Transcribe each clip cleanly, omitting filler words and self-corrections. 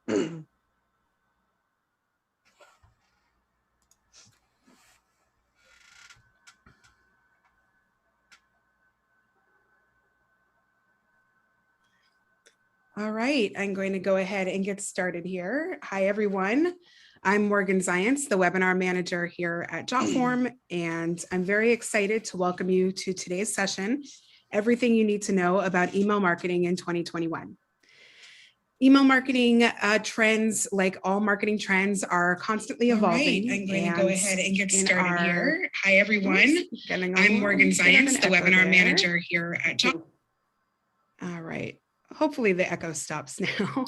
All right, I'm going to go ahead and get started here. Hi, everyone. I'm Morgan Zients, the webinar manager here at Jotform, and I'm very excited to welcome you to today's session, Everything You Need to Know About Email Marketing in 2021. Email marketing trends, like all marketing trends, are constantly evolving. All right, I'm going to go ahead and get started here. Hi, everyone. I'm Morgan Zients, the webinar manager here at Jotform. All right. Hopefully the echo stops now.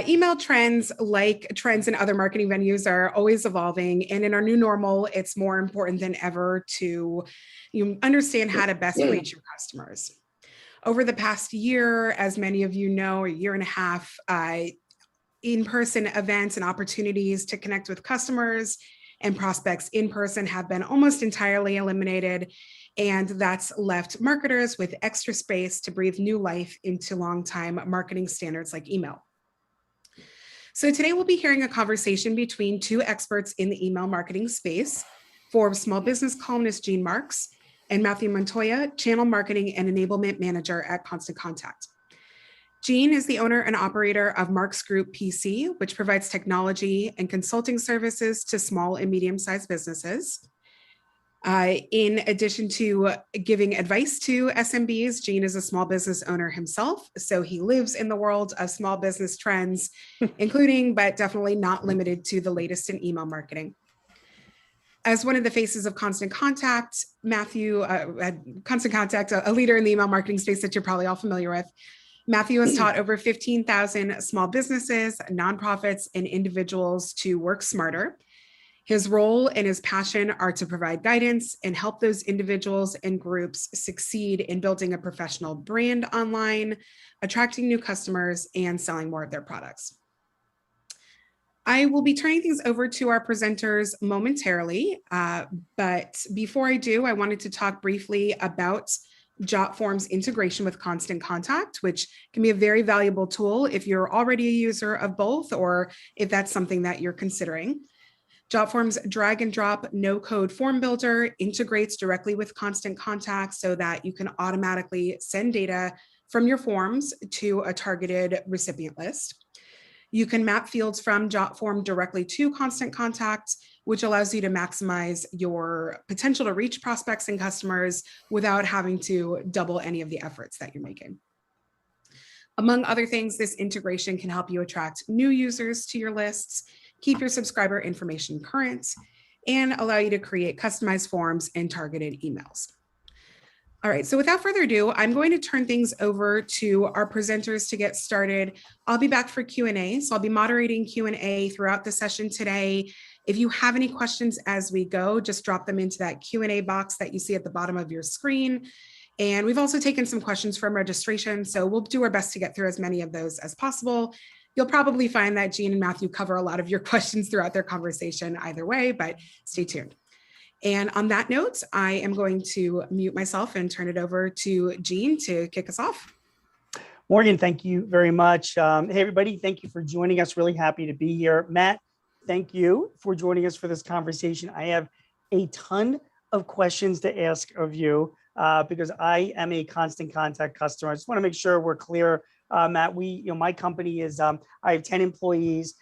Email trends, like trends in other marketing venues, are always evolving. And in our new normal, it's more important than ever to understand how to best reach your customers. Over the past year, as many of you know, a year and a half, in-person events and opportunities to connect with customers and prospects in person have been almost entirely eliminated. And that's left marketers with extra space to breathe new life into long-time marketing standards like email. So today we'll be hearing a conversation between two experts in the email marketing space, Forbes small business columnist Jean Marks and Matthew Montoya, channel marketing and enablement manager at Constant Contact. Jean is the owner and operator of Marks Group PC, which provides technology and consulting services to small and medium-sized businesses. In addition to giving advice to SMBs, Jean is a small business owner himself, so he lives in the world of small business trends, including, but definitely not limited to, the latest in email marketing. As one of the faces of Constant Contact, Matthew, at Constant Contact, a leader in the email marketing space that you're probably all familiar with, Matthew has taught over 15,000 small businesses, nonprofits, and individuals to work smarter. His role and his passion are to provide guidance and help those individuals and groups succeed in building a professional brand online, attracting new customers, and selling more of their products. I will be turning things over to our presenters momentarily, but before I do, I wanted to talk briefly about Jotform's integration with Constant Contact, which can be a very valuable tool if you're already a user of both, or if that's something that you're considering. Jotform's drag and drop no-code form builder integrates directly with Constant Contact so that you can automatically send data from your forms to a targeted recipient list. You can map fields from Jotform directly to Constant Contact, which allows you to maximize your potential to reach prospects and customers without having to double any of the efforts that you're making. Among other things, this integration can help you attract new users to your lists, keep your subscriber information current, and allow you to create customized forms and targeted emails. All right, so without further ado, I'm going to turn things over to our presenters to get started. I'll be back for Q&A, so I'll be moderating Q&A throughout the session today. If you have any questions as we go, just drop them into that Q&A box that you see at the bottom of your screen. And we've also taken some questions from registration, so we'll do our best to get through as many of those as possible. You'll probably find that Jean and Matthew cover a lot of your questions throughout their conversation either way, but stay tuned. And on that note, I am going to mute myself and turn it over to Jean to kick us off. Morgan, thank you very much. Hey, everybody, thank you for joining us. Really happy to be here. Matt, thank you for joining us for this conversation. I have a ton of questions to ask of you because I am a Constant Contact customer. I just want to make sure we're clear, Matt. My company is, I have 10 employees.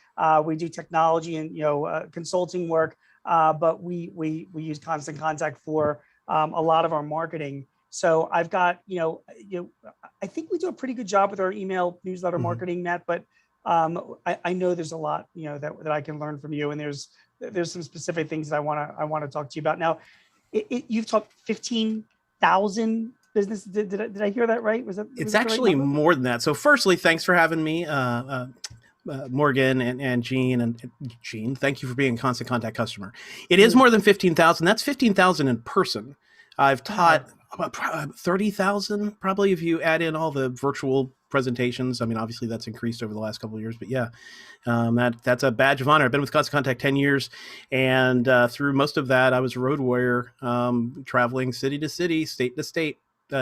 We do technology and consulting work. But we use Constant Contact for a lot of our marketing. So I've got, I think we do a pretty good job with our email newsletter marketing, Matt, but I know there's a lot, that I can learn from you. And there's some specific things that I want to talk to you about. Now, you've talked 15,000 businesses. Did I hear that right? It's actually right more than that. So firstly, thanks for having me. Morgan and Jean and Jean, thank you for being a Constant Contact customer. It is more than 15,000. That's 15,000 in person. I've taught about 30,000 probably if you add in all the virtual presentations. I mean, obviously that's increased over the last couple of years, but yeah, that's a badge of honor. I've been with Constant Contact 10 years, and through most of that, I was a road warrior, traveling city to city, state to state,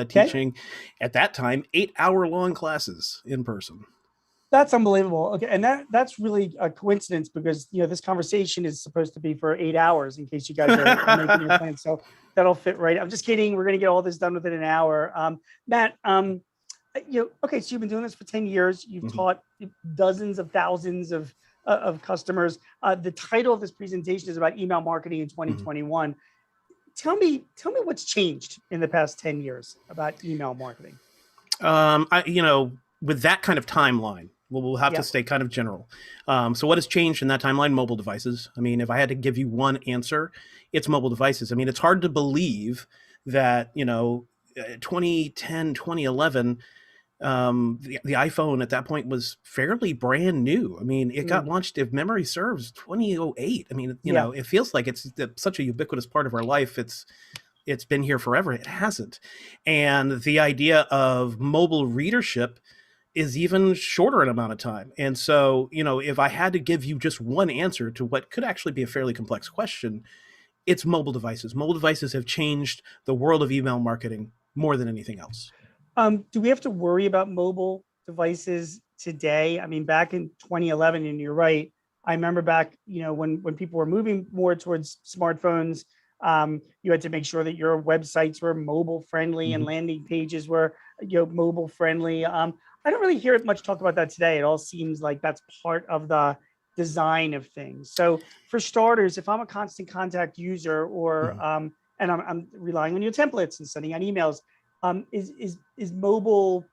teaching at that time 8-hour-long classes in person. That's unbelievable. Okay, and that's really a coincidence because this conversation is supposed to be for 8 hours in case you guys are making your plans. So that'll fit right. I'm just kidding. We're gonna get all this done within an hour. Matt, okay, so you've been doing this for 10 years. You've Mhm. taught dozens of thousands of customers. The title of this presentation is about email marketing in Mhm. 2021. Tell me what's changed in the past 10 years about email marketing. With that kind of timeline, we'll have to Yeah. stay kind of general. So what has changed in that timeline? Mobile devices. I mean, if I had to give you one answer, it's mobile devices. I mean, it's hard to believe that, 2010, 2011, the iPhone at that point was fairly brand new. I mean, it got Mm, launched, if memory serves, 2008. I mean, yeah. it feels like it's such a ubiquitous part of our life. It's been here forever. It hasn't. And the idea of mobile readership is even shorter an amount of time. And so, if I had to give you just one answer to what could actually be a fairly complex question, it's mobile devices. Mobile devices have changed the world of email marketing more than anything else. Do we have to worry about mobile devices today? I mean, back in 2011, and you're right. I remember back, when people were moving more towards smartphones, you had to make sure that your websites were mobile friendly and Mhm. landing pages were, mobile friendly. I don't really hear it much talk about that today. It all seems like that's part of the design of things. So, for starters, if I'm a constant contact user, or Mhm. and I'm relying on your templates and sending out emails, is mobile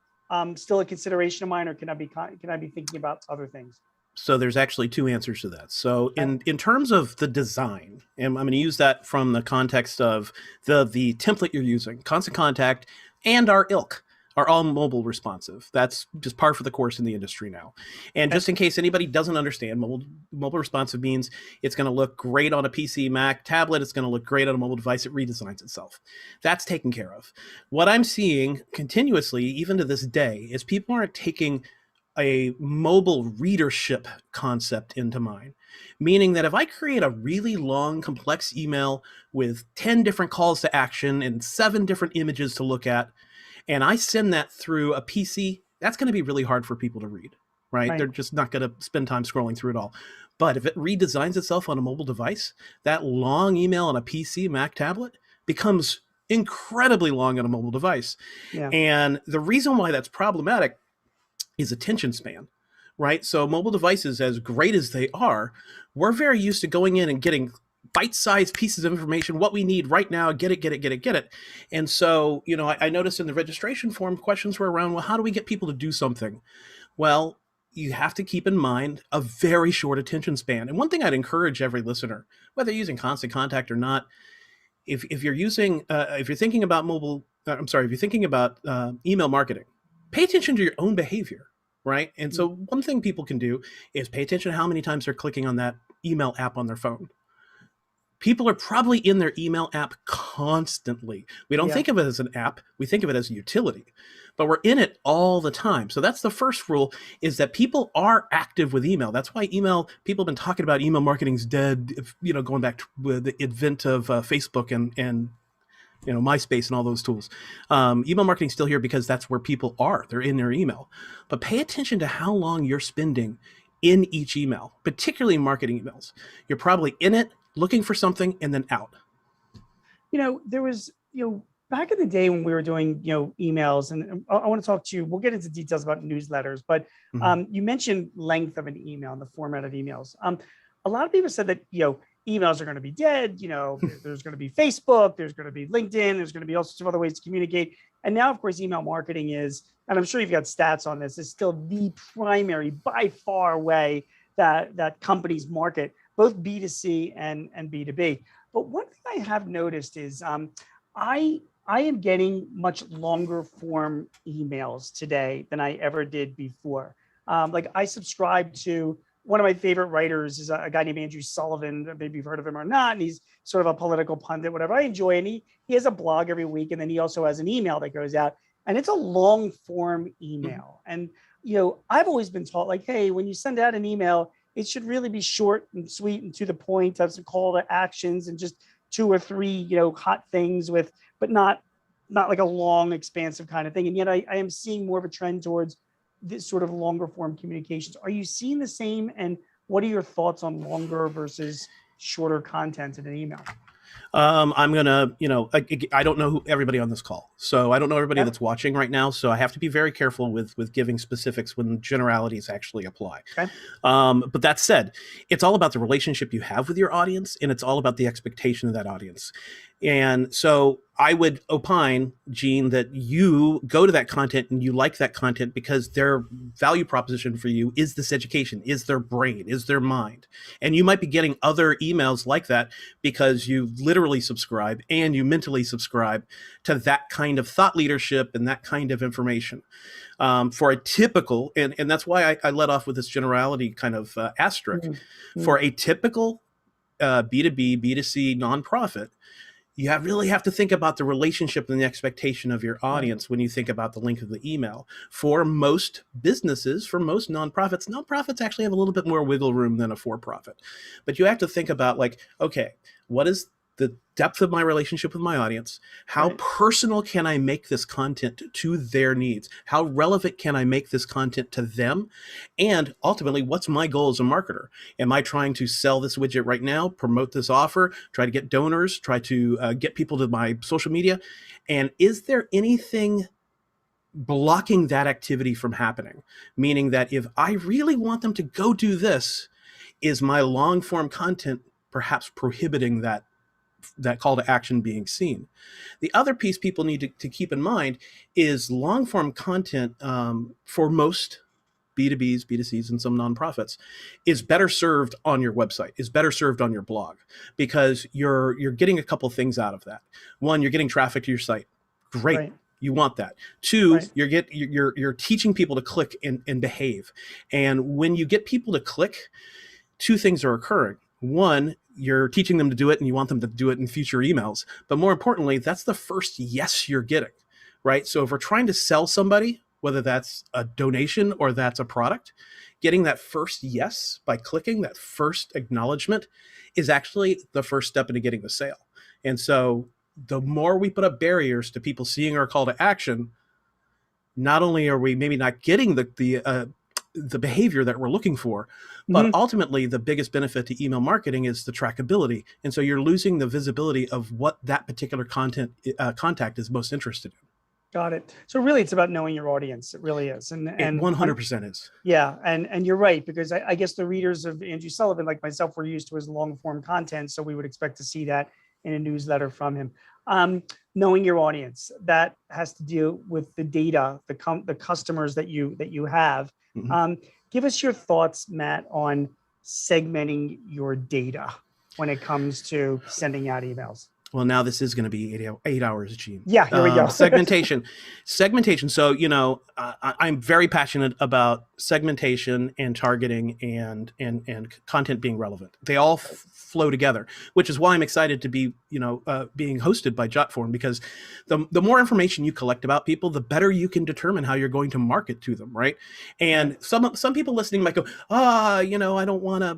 still a consideration of mine, or can I be thinking about other things? So there's actually two answers to that. So Okay. in terms of the design, and I'm going to use that from the context of the template you're using, Constant Contact and our ilk are all mobile responsive. That's just par for the course in the industry now. And Okay. just in case anybody doesn't understand, mobile responsive means it's going to look great on a PC, Mac, tablet. It's going to look great on a mobile device. It redesigns itself. That's taken care of. What I'm seeing continuously, even to this day, is people aren't taking a mobile readership concept into mind, meaning that if I create a really long, complex email with 10 different calls to action and 7 different images to look at, and I send that through a PC, that's going to be really hard for people to read, right? They're Right. just not going to spend time scrolling through it all. But if it redesigns itself on a mobile device, that long email on a PC, Mac, tablet becomes incredibly long on a mobile device. Yeah. And the reason why that's problematic is attention span, right? So mobile devices, as great as they are, we're very used to going in and getting bite-sized pieces of information, what we need right now, get it, get it, get it, get it. And so, I noticed in the registration form, questions were around, well, how do we get people to do something? Well, you have to keep in mind a very short attention span. And one thing I'd encourage every listener, whether you're using Constant Contact or not, if you're using, if you're thinking about if you're thinking about email marketing, pay attention to your own behavior, right? And so Mhm. one thing people can do is pay attention to how many times they're clicking on that email app on their phone. People are probably in their email app constantly. We don't Yeah. think of it as an app, we think of it as a utility, but we're in it all the time. So that's the first rule, is that people are active with email. That's why people have been talking about email marketing's dead, going back to the advent of Facebook and MySpace and all those tools. Email marketing's still here because that's where people are. They're in their email. But pay attention to how long you're spending in each email, particularly marketing emails. You're probably in it, looking for something, and then out. There was, back in the day when we were doing, emails, and I want to talk to you. We'll get into details about newsletters, but Mhm. you mentioned length of an email and the format of emails. A lot of people said that, emails are going to be dead. There's going to be Facebook, there's going to be LinkedIn, there's going to be all sorts of other ways to communicate. And now, of course, email marketing is, and I'm sure you've got stats on this, is still the primary, by far, way that companies market, both B2C and B2B. But one thing I have noticed is, I am getting much longer form emails today than I ever did before. Like, I subscribe to, one of my favorite writers is a guy named Andrew Sullivan. Maybe you've heard of him or not. And he's sort of a political pundit, whatever. I enjoy, and he has a blog every week, and then he also has an email that goes out, and it's a long form Mhm. email. And I've always been taught, like, hey, when you send out an email, it should really be short and sweet and to the point, have some call to actions and just two or three, hot things, but not like a long, expansive kind of thing. And yet I am seeing more of a trend towards this sort of longer form communications. Are you seeing the same? And what are your thoughts on longer versus shorter content in an email? I'm gonna, I don't know everybody on this call, so I don't know everybody Yep. that's watching right now. So I have to be very careful with giving specifics when generalities actually apply. Okay. But that said, it's all about the relationship you have with your audience, and it's all about the expectation of that audience. And so I would opine, Gene, that you go to that content and you like that content because their value proposition for you is this education, is their brain, is their mind. And you might be getting other emails like that because you literally subscribe and you mentally subscribe to that kind of thought leadership and that kind of information. For a typical, and that's why I led off with this generality kind of asterisk. Mm-hmm. For a typical B2B, B2C nonprofit, you really have to think about the relationship and the expectation of your audience when you think about the link of the email. For most businesses, for most nonprofits actually have a little bit more wiggle room than a for-profit. But you have to think about like, okay, what is the depth of my relationship with my audience? How personal can I make this content to their needs? How relevant can I make this content to them? And ultimately, what's my goal as a marketer? Am I trying to sell this widget right now, promote this offer, try to get donors, try to get people to my social media? And is there anything blocking that activity from happening? Meaning that if I really want them to go do this, is my long form content perhaps prohibiting that call to action being seen? The other piece people need to keep in mind is long form content for most B2Bs, B2Cs, and some nonprofits is better served on your website, is better served on your blog, because you're getting a couple things out of that. One, you're getting traffic to your site. Great. Right. You want that. Two, you're teaching people to click and behave. And when you get people to click, two things are occurring. One, you're teaching them to do it and you want them to do it in future emails. But more importantly, that's the first yes you're getting, right? So if we're trying to sell somebody, whether that's a donation or that's a product, getting that first yes by clicking, that first acknowledgement, is actually the first step into getting the sale. And so the more we put up barriers to people seeing our call to action, not only are we maybe not getting the behavior that we're looking for, but ultimately the biggest benefit to email marketing is the trackability. And so you're losing the visibility of what that particular contact is most interested in. Got it. So really it's about knowing your audience. It really is. And It 100% is. Yeah. And you're right, because I guess the readers of Andrew Sullivan, like myself, were used to his long form content. So we would expect to see that in a newsletter from him. Knowing your audience, that has to do with the data, the customers that you have. Give us your thoughts, Matt, on segmenting your data when it comes to sending out emails. Well, now this is going to be 8 hours, Gene. Yeah, here we go. Segmentation. So, I'm very passionate about segmentation and targeting and content being relevant. They all flow together, which is why I'm excited to be, being hosted by Jotform, because the more information you collect about people, the better you can determine how you're going to market to them, right? And some people listening might go, I don't want to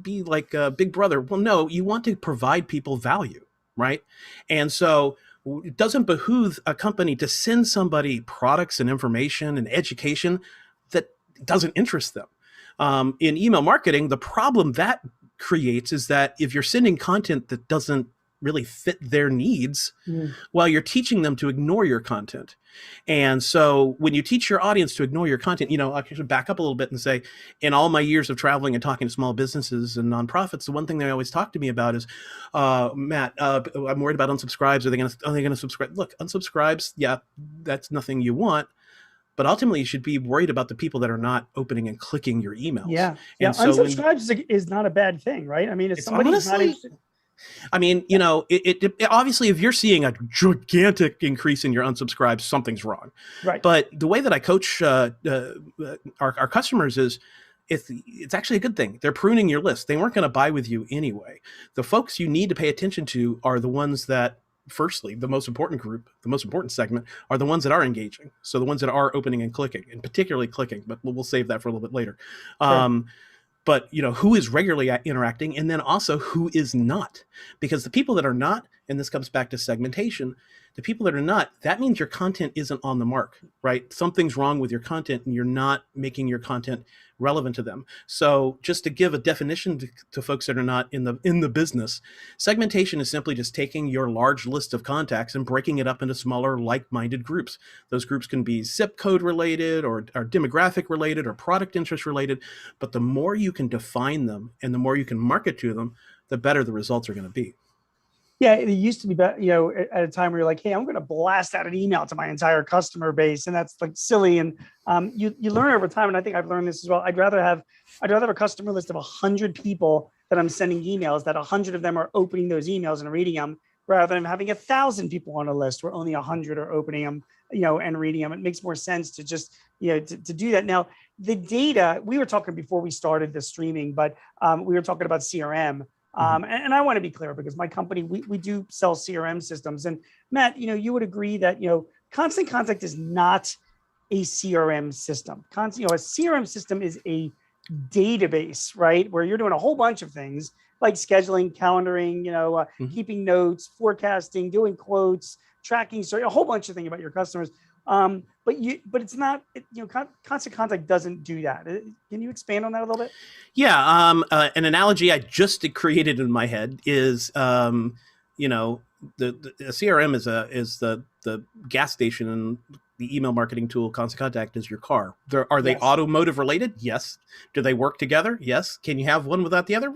be like a Big Brother. Well, no, you want to provide people value. Right. And so it doesn't behoove a company to send somebody products and information and education that doesn't interest them. In email marketing, the problem that creates is that if you're sending content that doesn't really fit their needs, well, you're teaching them to ignore your content. And so when you teach your audience to ignore your content, I should back up a little bit and say, in all my years of traveling and talking to small businesses and nonprofits, the one thing they always talk to me about is, Matt, I'm worried about unsubscribes. Are they going to subscribe? Look, unsubscribes, yeah, that's nothing you want. But ultimately, you should be worried about the people that are not opening and clicking your emails. Yeah. And so unsubscribes is not a bad thing, right? I mean, if somebody's not interested. I mean, it obviously, if you're seeing a gigantic increase in your unsubscribes, something's wrong. Right. But the way that I coach our customers is, it's actually a good thing. They're pruning your list. They weren't going to buy with you anyway. The folks you need to pay attention to are the ones that, firstly, the most important group, the most important segment, are the ones that are engaging. So the ones that are opening and clicking, and particularly clicking, but we'll save that for a little bit later. Sure. But who is regularly interacting, and then also who is not, because the people that are not, and this comes back to segmentation, The people that are not, that means your content isn't on the mark, right? Something's wrong with your content and you're not making your content relevant to them. So just to give a definition to folks that are not in the business, segmentation is simply just taking your large list of contacts and breaking it up into smaller like-minded groups. Those groups can be zip code related or demographic related or product interest related, but the more you can define them and the more you can market to them, the better the results are going to be. Yeah, it used to be, at a time where you're like, hey, I'm going to blast out an email to my entire customer base, and that's like silly. And you learn over time, and I think I've learned this as well. I'd rather have a customer list of 100 people that I'm sending emails, that 100 of them are opening those emails and reading them, rather than having 1,000 people on a list where only 100 are opening them, and reading them. It makes more sense to just, to do that. Now, the data, we were talking before we started the streaming, but we were talking about CRM. And I want to be clear because my company, we do sell CRM systems. And Matt, you would agree that, Constant Contact is not a CRM system. A CRM system is a database, right? Where you're doing a whole bunch of things like scheduling, calendaring, keeping notes, forecasting, doing quotes, tracking, so a whole bunch of things about your customers. But it's not, Constant Contact doesn't do that. Can you expand on that a little bit? Yeah. An analogy I just created in my head is, the CRM is the gas station, and the email marketing tool Constant Contact is your car. Are they automotive related? Yes. Do they work together? Yes. Can you have one without the other?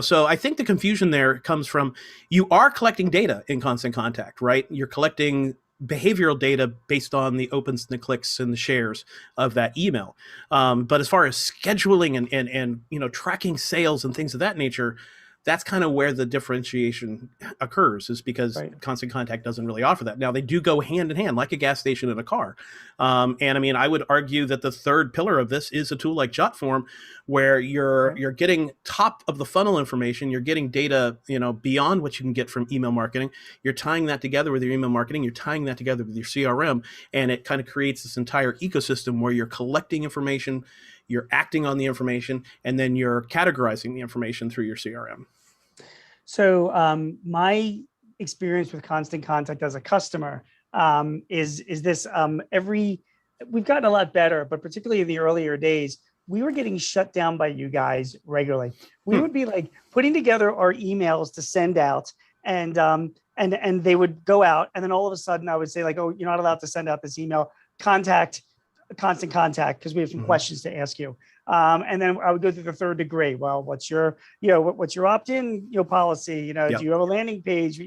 So I think the confusion there comes from, you are collecting data in Constant Contact, right? You're collecting behavioral data based on the opens and the clicks and the shares of that email. But as far as scheduling and tracking sales and things of that nature, that's kind of where the differentiation occurs, is because Constant Contact doesn't really offer that. Now, they do go hand in hand, like a gas station and a car. I would argue that the third pillar of this is a tool like Jotform, where you're getting top of the funnel information, you're getting data, beyond what you can get from email marketing. You're tying that together with your email marketing, you're tying that together with your CRM, and it kind of creates this entire ecosystem where you're collecting information, you're acting on the information, and then you're categorizing the information through your CRM. So my experience with Constant Contact as a customer is this: we've gotten a lot better, but particularly in the earlier days, we were getting shut down by you guys regularly. We would be like putting together our emails to send out, and they would go out, and then all of a sudden I would say like, oh, you're not allowed to send out this email. Contact Constant Contact because we have some questions to ask you. And then I would go through the third degree. Well, what's your opt-in, policy? Do you have a landing page?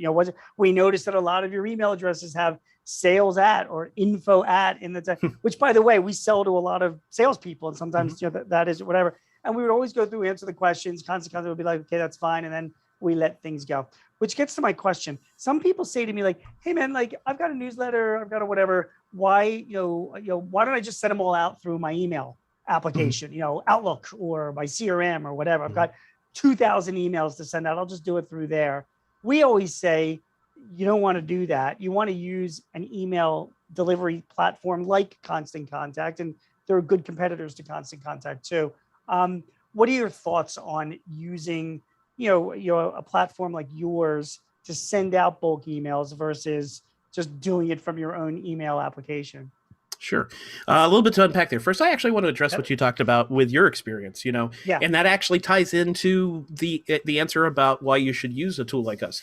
We noticed that a lot of your email addresses have sales at or info at in the which, by the way, we sell to a lot of salespeople, and sometimes that is whatever. And we would always go through, answer the questions. Constant Contact would be like, okay, that's fine, and then we let things go. Which gets to my question. Some people say to me like, hey man, like I've got a newsletter, I've got a whatever. Why, why don't I just send them all out through my email application, Outlook or my CRM or whatever. I've got 2,000 emails to send out. I'll just do it through there. We always say, you don't want to do that. You want to use an email delivery platform like Constant Contact, and there are good competitors to Constant Contact too. What are your thoughts on using a platform like yours to send out bulk emails versus just doing it from your own email application? Sure. A little bit to unpack there. First, I actually want to address what you talked about with your experience, and that actually ties into the answer about why you should use a tool like us.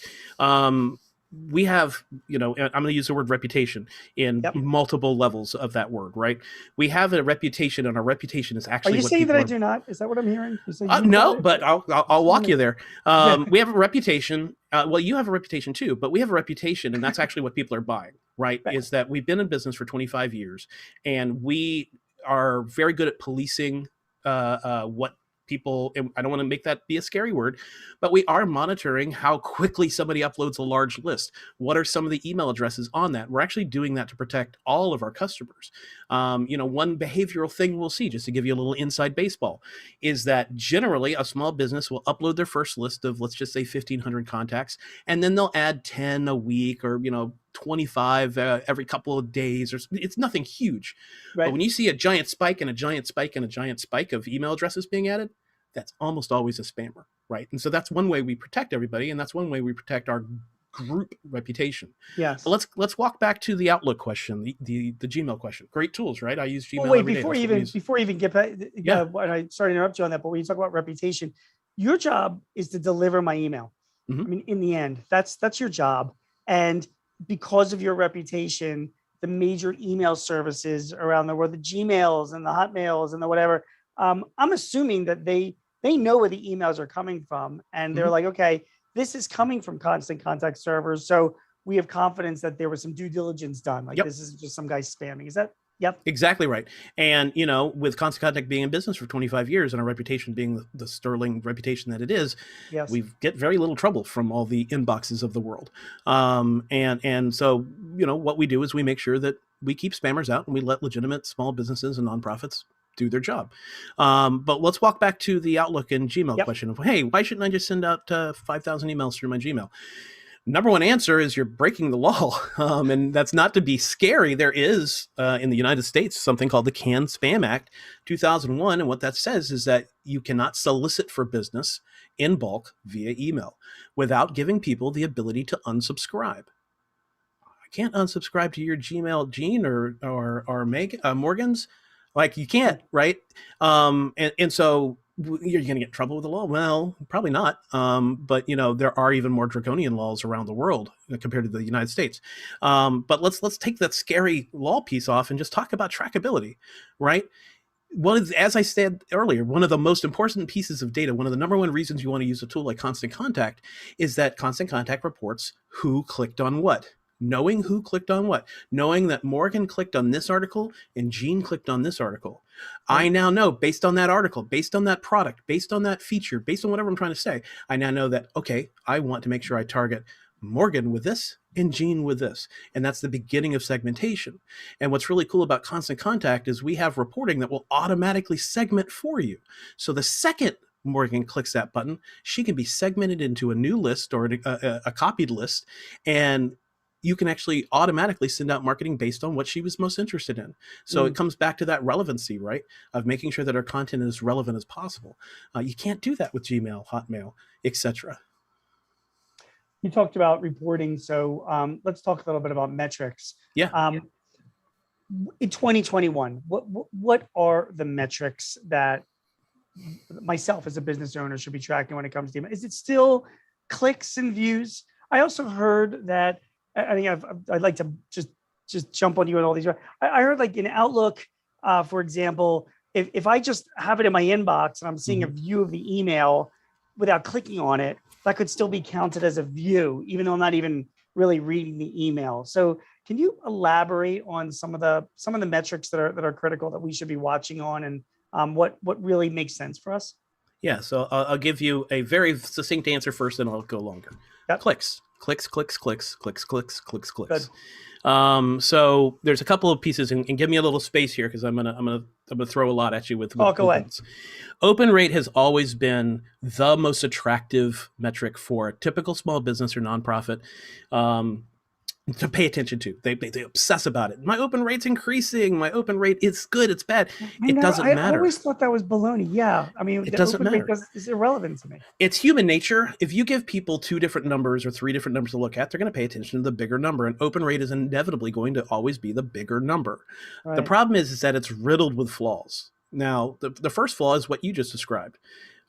We have, I'm going to use the word reputation in multiple levels of that word, right? We have a reputation, and our reputation is actually. Are you saying that I do not? Is that what I'm hearing? No, but I'll walk you there. We have a reputation. Well, you have a reputation too, but we have a reputation, and that's actually what people are buying, right? Is that we've been in business for 25 years, and we are very good at policing what people, and I don't want to make that be a scary word, but we are monitoring how quickly somebody uploads a large list. What are some of the email addresses on that? We're actually doing that to protect all of our customers. One behavioral thing we'll see, just to give you a little inside baseball, is that generally a small business will upload their first list of, let's just say 1,500 contacts, and then they'll add 10 a week or, 25 every couple of days, or it's nothing huge. Right. But when you see a giant spike and a giant spike and a giant spike of email addresses being added, that's almost always a spammer, right? And so that's one way we protect everybody, and that's one way we protect our group reputation. Yes. But let's walk back to the Outlook question, the Gmail question. Great tools, right? I use Gmail Well, wait, every day. before you even get back, Yeah. I sorry to interrupt you on that, but when you talk about reputation, your job is to deliver my email. Mhm. I mean, in the end, that's your job. And because of your reputation, the major email services around the world, the Gmails and the Hotmails and the whatever, I'm assuming that they know where the emails are coming from, and they're Mhm. like, okay, this is coming from Constant Contact servers, so we have confidence that there was some due diligence done. Like, Yep. this isn't just some guy spamming. Is that? Yep. Exactly right. And, with Constant Contact being in business for 25 years and our reputation being the sterling reputation that it is, Yes. we get very little trouble from all the inboxes of the world. And so, what we do is we make sure that we keep spammers out and we let legitimate small businesses and nonprofits do their job. But let's walk back to the Outlook and Gmail question of, hey, why shouldn't I just send out 5,000 emails through my Gmail? Number one answer is you're breaking the law. And that's not to be scary. There is, in the United States, something called the Can-Spam Act 2001. And what that says is that you cannot solicit for business in bulk via email without giving people the ability to unsubscribe. I can't unsubscribe to your Gmail, Gene or Morgan's. Like, you can't, right? And so you're going to get in trouble with the law. Well, probably not. But there are even more draconian laws around the world compared to the United States. But let's take that scary law piece off and just talk about trackability, right? As I said earlier, one of the most important pieces of data, one of the number one reasons you want to use a tool like Constant Contact is that Constant Contact reports who clicked on what. Knowing who clicked on what, knowing that Morgan clicked on this article and Gene clicked on this article. I now know, based on that article, based on that product, based on that feature, based on whatever I'm trying to say, I now know that, okay, I want to make sure I target Morgan with this and Gene with this. And that's the beginning of segmentation. And what's really cool about Constant Contact is we have reporting that will automatically segment for you. So the second Morgan clicks that button, she can be segmented into a new list or a copied list, and you can actually automatically send out marketing based on what she was most interested in. So it comes back to that relevancy, right? Of making sure that our content is relevant as possible. You can't do that with Gmail, Hotmail, etc. You talked about reporting, so let's talk a little bit about metrics. Yeah. In 2021, what are the metrics that myself as a business owner should be tracking when it comes to email? Is it still clicks and views? I also heard that, I think I'd like to just jump on you and all these. I heard, like, in Outlook, for example, if I just have it in my inbox and I'm seeing a view of the email without clicking on it, that could still be counted as a view, even though I'm not even really reading the email. So can you elaborate on some of the metrics that are critical that we should be watching on, and what really makes sense for us? Yeah, so I'll give you a very succinct answer first, and I'll go longer. Yep. Clicks, clicks, clicks, clicks, clicks, clicks, clicks, clicks. Good. So there's a couple of pieces, and give me a little space here because I'm gonna throw a lot at you with go ahead. Open rate has always been the most attractive metric for a typical small business or nonprofit. To pay attention to. They obsess about it. My open rate's increasing. My open rate is good. It's bad. It doesn't matter. I always thought that was baloney. Yeah. I mean, it the doesn't open matter. rate is irrelevant to me. It's human nature. If you give people 2 different numbers or 3 different numbers to look at, they're going to pay attention to the bigger number. And open rate is inevitably going to always be the bigger number. Right. The problem is that it's riddled with flaws. Now, the first flaw is what you just described.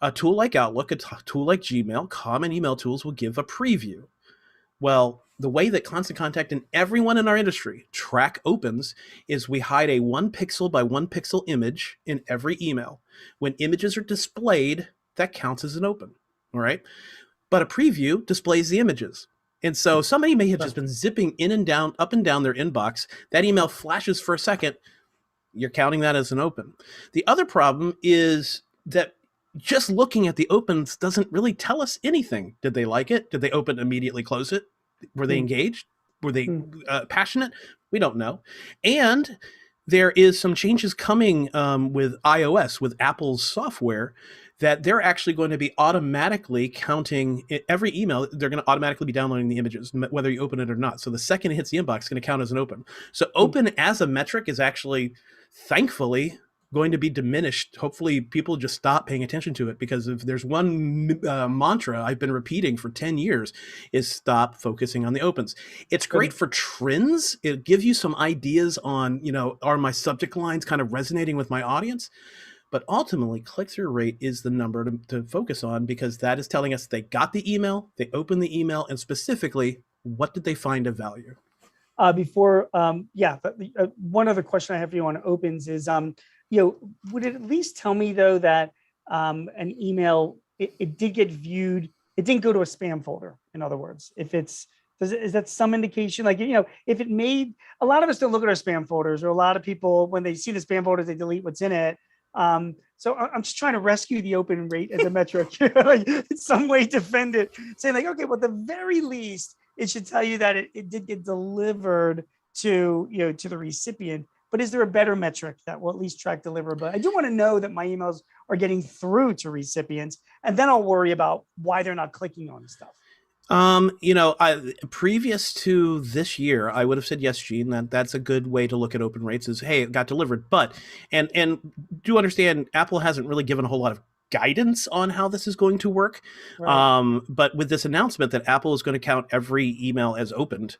A tool like Outlook, a tool like Gmail, common email tools will give a preview. Well, the way that Constant Contact and everyone in our industry track opens is we hide a 1 pixel by 1 pixel image in every email. When images are displayed, that counts as an open, all right? But a preview displays the images. And so somebody may have just been zipping in and down, up and down their inbox. That email flashes for a second. You're counting that as an open. The other problem is that just looking at the opens doesn't really tell us anything. Did they like it? Did they open, immediately close it? Were they engaged? Were they passionate? We don't know. And there is some changes coming with iOS, with Apple's software, that they're actually going to be automatically counting every email. They're going to automatically be downloading the images, whether you open it or not. So the second it hits the inbox, it's going to count as an open. So open as a metric is actually, thankfully, going to be diminished. Hopefully people just stop paying attention to it, because if there's one mantra I've been repeating for 10 years is stop focusing on the opens. It's great for trends. It gives you some ideas on, are my subject lines kind of resonating with my audience? But ultimately, click-through rate is the number to focus on, because that is telling us they got the email, they opened the email, and specifically, what did they find of value? One other question I have for you on opens is, would it at least tell me though that an email, it did get viewed, it didn't go to a spam folder, in other words, is that some indication? Like, if it made, a lot of us don't look at our spam folders, or a lot of people, when they see the spam folders, they delete what's in it. So I'm just trying to rescue the open rate as a metric, like in some way defend it, saying like, okay, well, at the very least, it should tell you that it did get delivered to, to the recipient. But is there a better metric that will at least track deliverability? I do want to know that my emails are getting through to recipients, and then I'll worry about why they're not clicking on stuff. Previous to this year, I would have said yes, Gene. That's a good way to look at open rates. Is, hey, it got delivered, but and do understand, Apple hasn't really given a whole lot of guidance on how this is going to work. Right. But with this announcement that Apple is going to count every email as opened,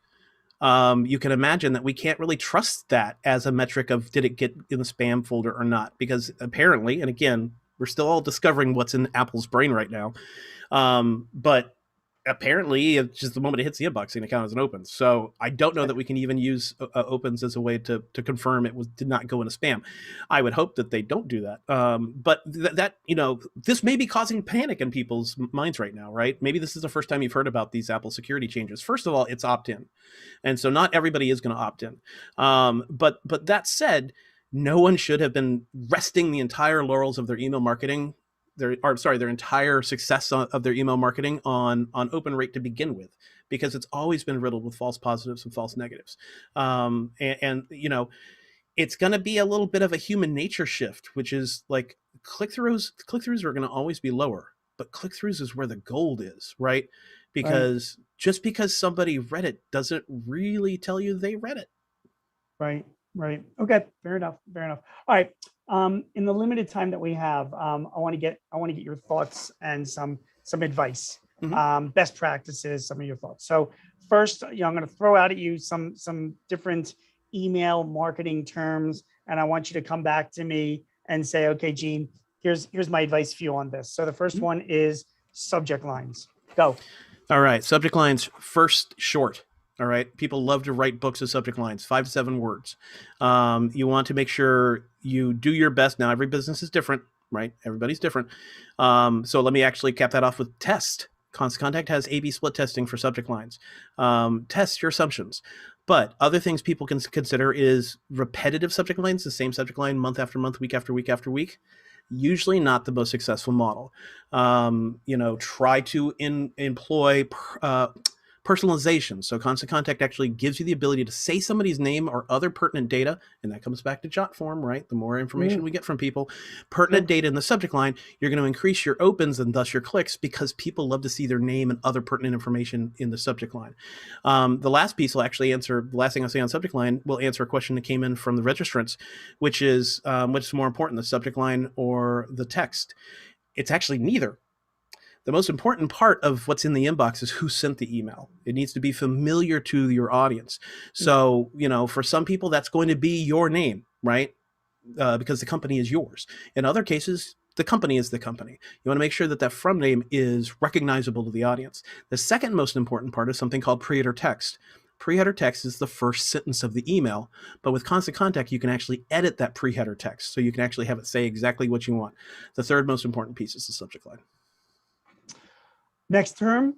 you can imagine that we can't really trust that as a metric of did it get in the spam folder or not, because apparently, and again, we're still all discovering what's in Apple's brain right now, but apparently it's just the moment it hits the inbox, it's going to count as an open. So I don't know that we can even use opens as a way to confirm it did not go into spam. I would hope that they don't do that. But this may be causing panic in people's minds right now, right? Maybe this is the first time you've heard about these Apple security changes. First of all, it's opt-in. And so not everybody is going to opt in. But that said, no one should have been resting the entire laurels of their email marketing, their entire success of their email marketing on open rate to begin with, because it's always been riddled with false positives and false negatives. It's going to be a little bit of a human nature shift, which is like click-throughs are going to always be lower, but click-throughs is where the gold is, right? Because just because somebody read it doesn't really tell you they read it. Right. Okay. Fair enough. All right. In the limited time that we have, I want to get your thoughts and some advice, best practices, some of your thoughts. So first, I'm going to throw out at you some different email marketing terms, and I want you to come back to me and say, okay, Gene, here's my advice for you on this. So the first one is subject lines. Go. All right. Subject lines, first, short. All right. People love to write books of subject lines, 5 to 7 words. You want to make sure you do your best. Now, every business is different, right? Everybody's different. So let me actually cap that off with test. Constant Contact has A/B split testing for subject lines. Test your assumptions. But other things people can consider is repetitive subject lines, the same subject line month after month, week after week after week. Usually not the most successful model. Try to employ personalization. So Constant Contact actually gives you the ability to say somebody's name or other pertinent data, and that comes back to Jotform, right? The more information we get from people, pertinent data in the subject line, you're going to increase your opens and thus your clicks, because people love to see their name and other pertinent information in the subject line. The last piece will actually answer, the last thing I'll say on subject line will answer a question that came in from the registrants, which is what's more important, the subject line or the text? It's actually neither. The most important part of what's in the inbox is who sent the email. It needs to be familiar to your audience. So, for some people, that's going to be your name, right? Because the company is yours. In other cases, the company is the company. You want to make sure that from name is recognizable to the audience. The second most important part is something called pre-header text. Pre-header text is the first sentence of the email, but with Constant Contact, you can actually edit that pre-header text. So you can actually have it say exactly what you want. The third most important piece is the subject line. Next term,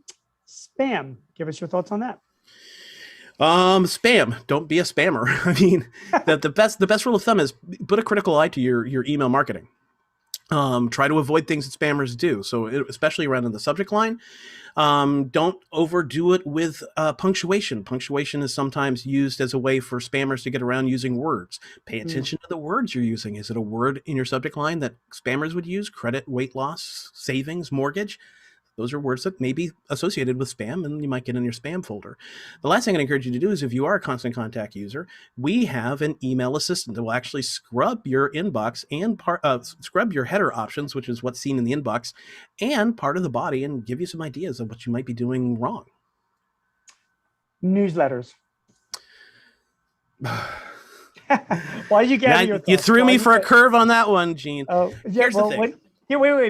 spam. Give us your thoughts on that. Spam. Don't be a spammer. I mean, the best rule of thumb is put a critical eye to your email marketing. Try to avoid things that spammers do. So especially around in the subject line, don't overdo it with punctuation. Punctuation is sometimes used as a way for spammers to get around using words. Pay attention to the words you're using. Is it a word in your subject line that spammers would use? Credit, weight loss, savings, mortgage? Those are words that may be associated with spam and you might get in your spam folder. The last thing I'd encourage you to do is if you are a Constant Contact user, we have an email assistant that will actually scrub your inbox and scrub your header options, which is what's seen in the inbox, and part of the body, and give you some ideas of what you might be doing wrong. Newsletters. Why did you get your thoughts? You threw me for a curve on that one, Gene. Oh, yeah. Here's the thing. Wait.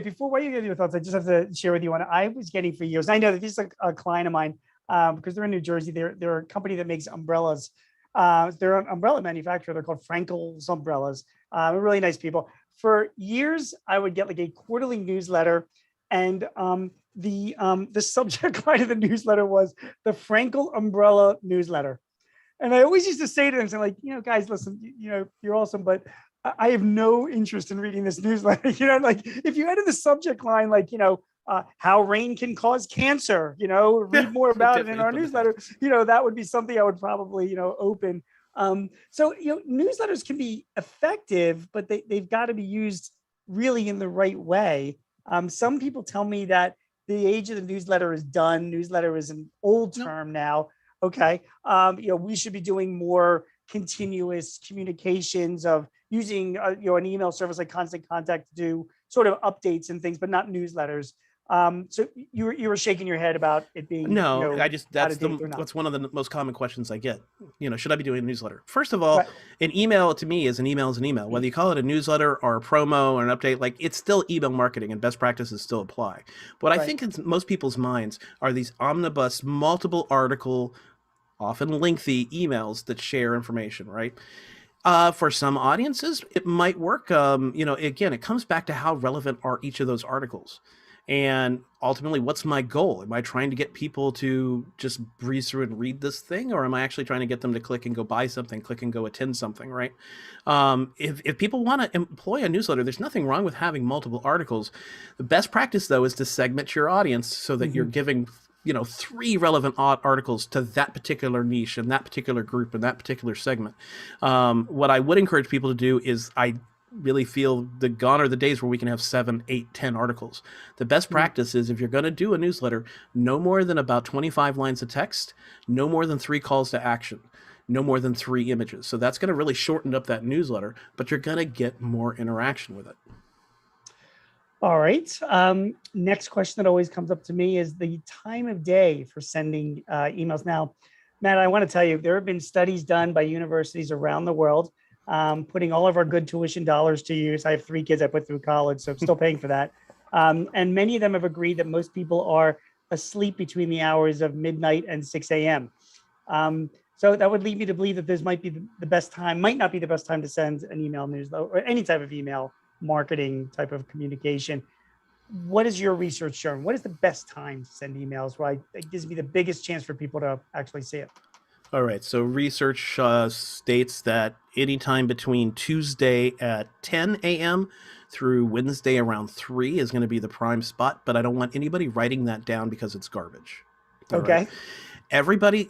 Before why you get your thoughts, I just have to share with you one I was getting for years. I know that this is a client of mine because they're in New Jersey. They're a company that makes umbrellas. They're an umbrella manufacturer. They're called Frankel's Umbrellas. Really nice people. For years, I would get like a quarterly newsletter, and the subject line of the newsletter was the Frankel Umbrella Newsletter. And I always used to say to them, so like, guys, listen, you're awesome, but I have no interest in reading this newsletter. Like if you added the subject line, like, how rain can cause cancer, read more about it in our newsletter, that would be something I would probably, open. So, newsletters can be effective, but they've got to be used really in the right way. Some people tell me that the age of the newsletter is done. Newsletter is an old term now. Okay. We should be doing more continuous communications of using, an email service like Constant Contact to do sort of updates and things, but not newsletters. So you were shaking your head about it being that's one of the most common questions I get. Should I be doing a newsletter? First of all, an email to me is an email. Whether you call it a newsletter or a promo or an update, like it's still email marketing and best practices still apply. But I think in most people's minds are these omnibus, multiple article, often lengthy emails that share information, right? For some audiences, it might work. Again, it comes back to how relevant are each of those articles. And ultimately, what's my goal? Am I trying to get people to just breeze through and read this thing? Or am I actually trying to get them to click and go buy something, click and go attend something, right? If people want to employ a newsletter, there's nothing wrong with having multiple articles. The best practice, though, is to segment your audience so that you're giving 3 relevant articles to that particular niche and that particular group and that particular segment. What I would encourage people to do is I really feel gone are the days where we can have 7, 8, 10 articles. The best practice is if you're going to do a newsletter, no more than about 25 lines of text, no more than 3 calls to action, no more than 3 images. So that's going to really shorten up that newsletter, but you're going to get more interaction with it. All right. Next question that always comes up to me is the time of day for sending emails. Now, Matt, I want to tell you, there have been studies done by universities around the world, putting all of our good tuition dollars to use. I have 3 kids I put through college, so I'm still paying for that. And many of them have agreed that most people are asleep between the hours of midnight and 6 a.m. So that would lead me to believe that this might be the best time, might not be the best time to send an email newsletter or any type of email marketing type of communication. What is your research showing? What is the best time to send emails where it gives me the biggest chance for people to actually see it? All right. So research states that anytime between Tuesday at 10 a.m. through Wednesday around 3 is going to be the prime spot, but I don't want anybody writing that down because it's garbage. Okay. Right? Everybody,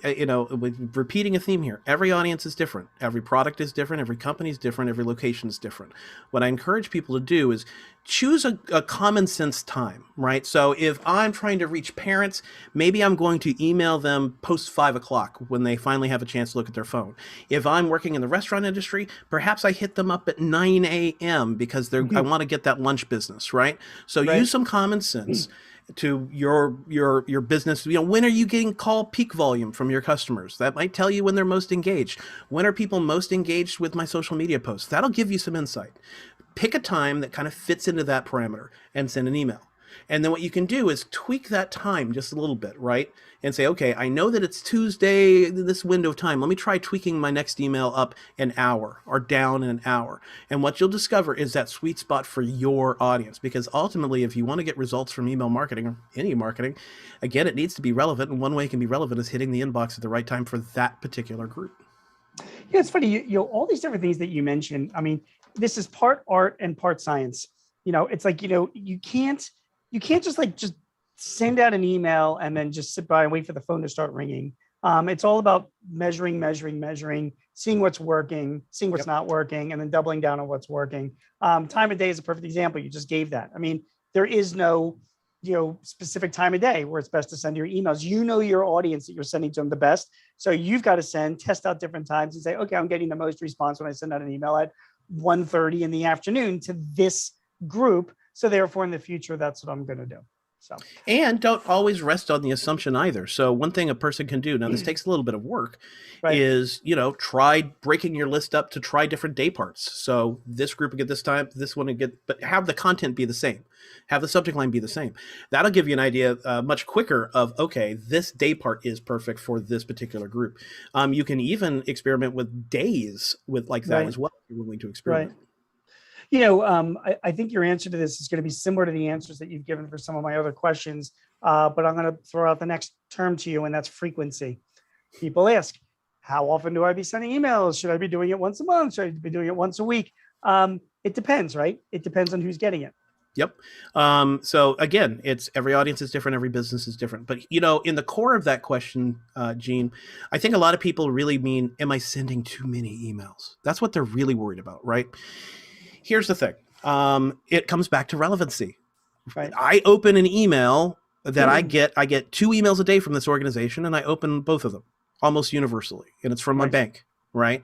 repeating a theme here, every audience is different. Every product is different. Every company is different. Every location is different. What I encourage people to do is choose a common sense time, right? So if I'm trying to reach parents, maybe I'm going to email them post 5 o'clock when they finally have a chance to look at their phone. If I'm working in the restaurant industry, perhaps I hit them up at 9 a.m. because I want to get that lunch business, right? So use some common sense. To your business, when are you getting call peak volume from your customers? That might tell you when they're most engaged. When are people most engaged with my social media posts? That'll give you some insight. Pick a time that kind of fits into that parameter and send an email. And then what you can do is tweak that time just a little bit, right? And say, okay, I know that it's Tuesday, this window of time. Let me try tweaking my next email up an hour or down an hour. And what you'll discover is that sweet spot for your audience. Because ultimately, if you want to get results from email marketing or any marketing, again, it needs to be relevant. And one way it can be relevant is hitting the inbox at the right time for that particular group. Yeah, it's funny. All these different things that you mentioned. I mean, this is part art and part science. It's like, you can't just send out an email and then just sit by and wait for the phone to start ringing. It's all about measuring, seeing what's working, seeing what's not working, and then doubling down on what's working. Time of day is a perfect example. You just gave that. I mean, there is no specific time of day where it's best to send your emails. You know your audience that you're sending to them the best. So you've got to test out different times and say, okay, I'm getting the most response when I send out an email at 1:30 in the afternoon to this group. So therefore, in the future, that's what I'm going to do. So, and don't always rest on the assumption either. So one thing a person can do, now this takes a little bit of work, right. is, try breaking your list up to try different day parts. So this group will get this time, this one will get, but have the content be the same. Have the subject line be the same. That'll give you an idea much quicker of, okay, this day part is perfect for this particular group. You can even experiment with days with like that right. as well, if you're willing to experiment. Right. I think your answer to this is going to be similar to the answers that you've given for some of my other questions, but I'm going to throw out the next term to you, and that's frequency. People ask, how often do I be sending emails? Should I be doing it once a month? Should I be doing it once a week? It depends, right? It depends on who's getting it. Yep. So again, it's every audience is different, every business is different. But in the core of that question, Gene, I think a lot of people really mean, am I sending too many emails? That's what they're really worried about, right? Here's the thing. It comes back to relevancy. Right. I open an email that I get 2 emails a day from this organization, and I open both of them almost universally, and it's from my bank, right?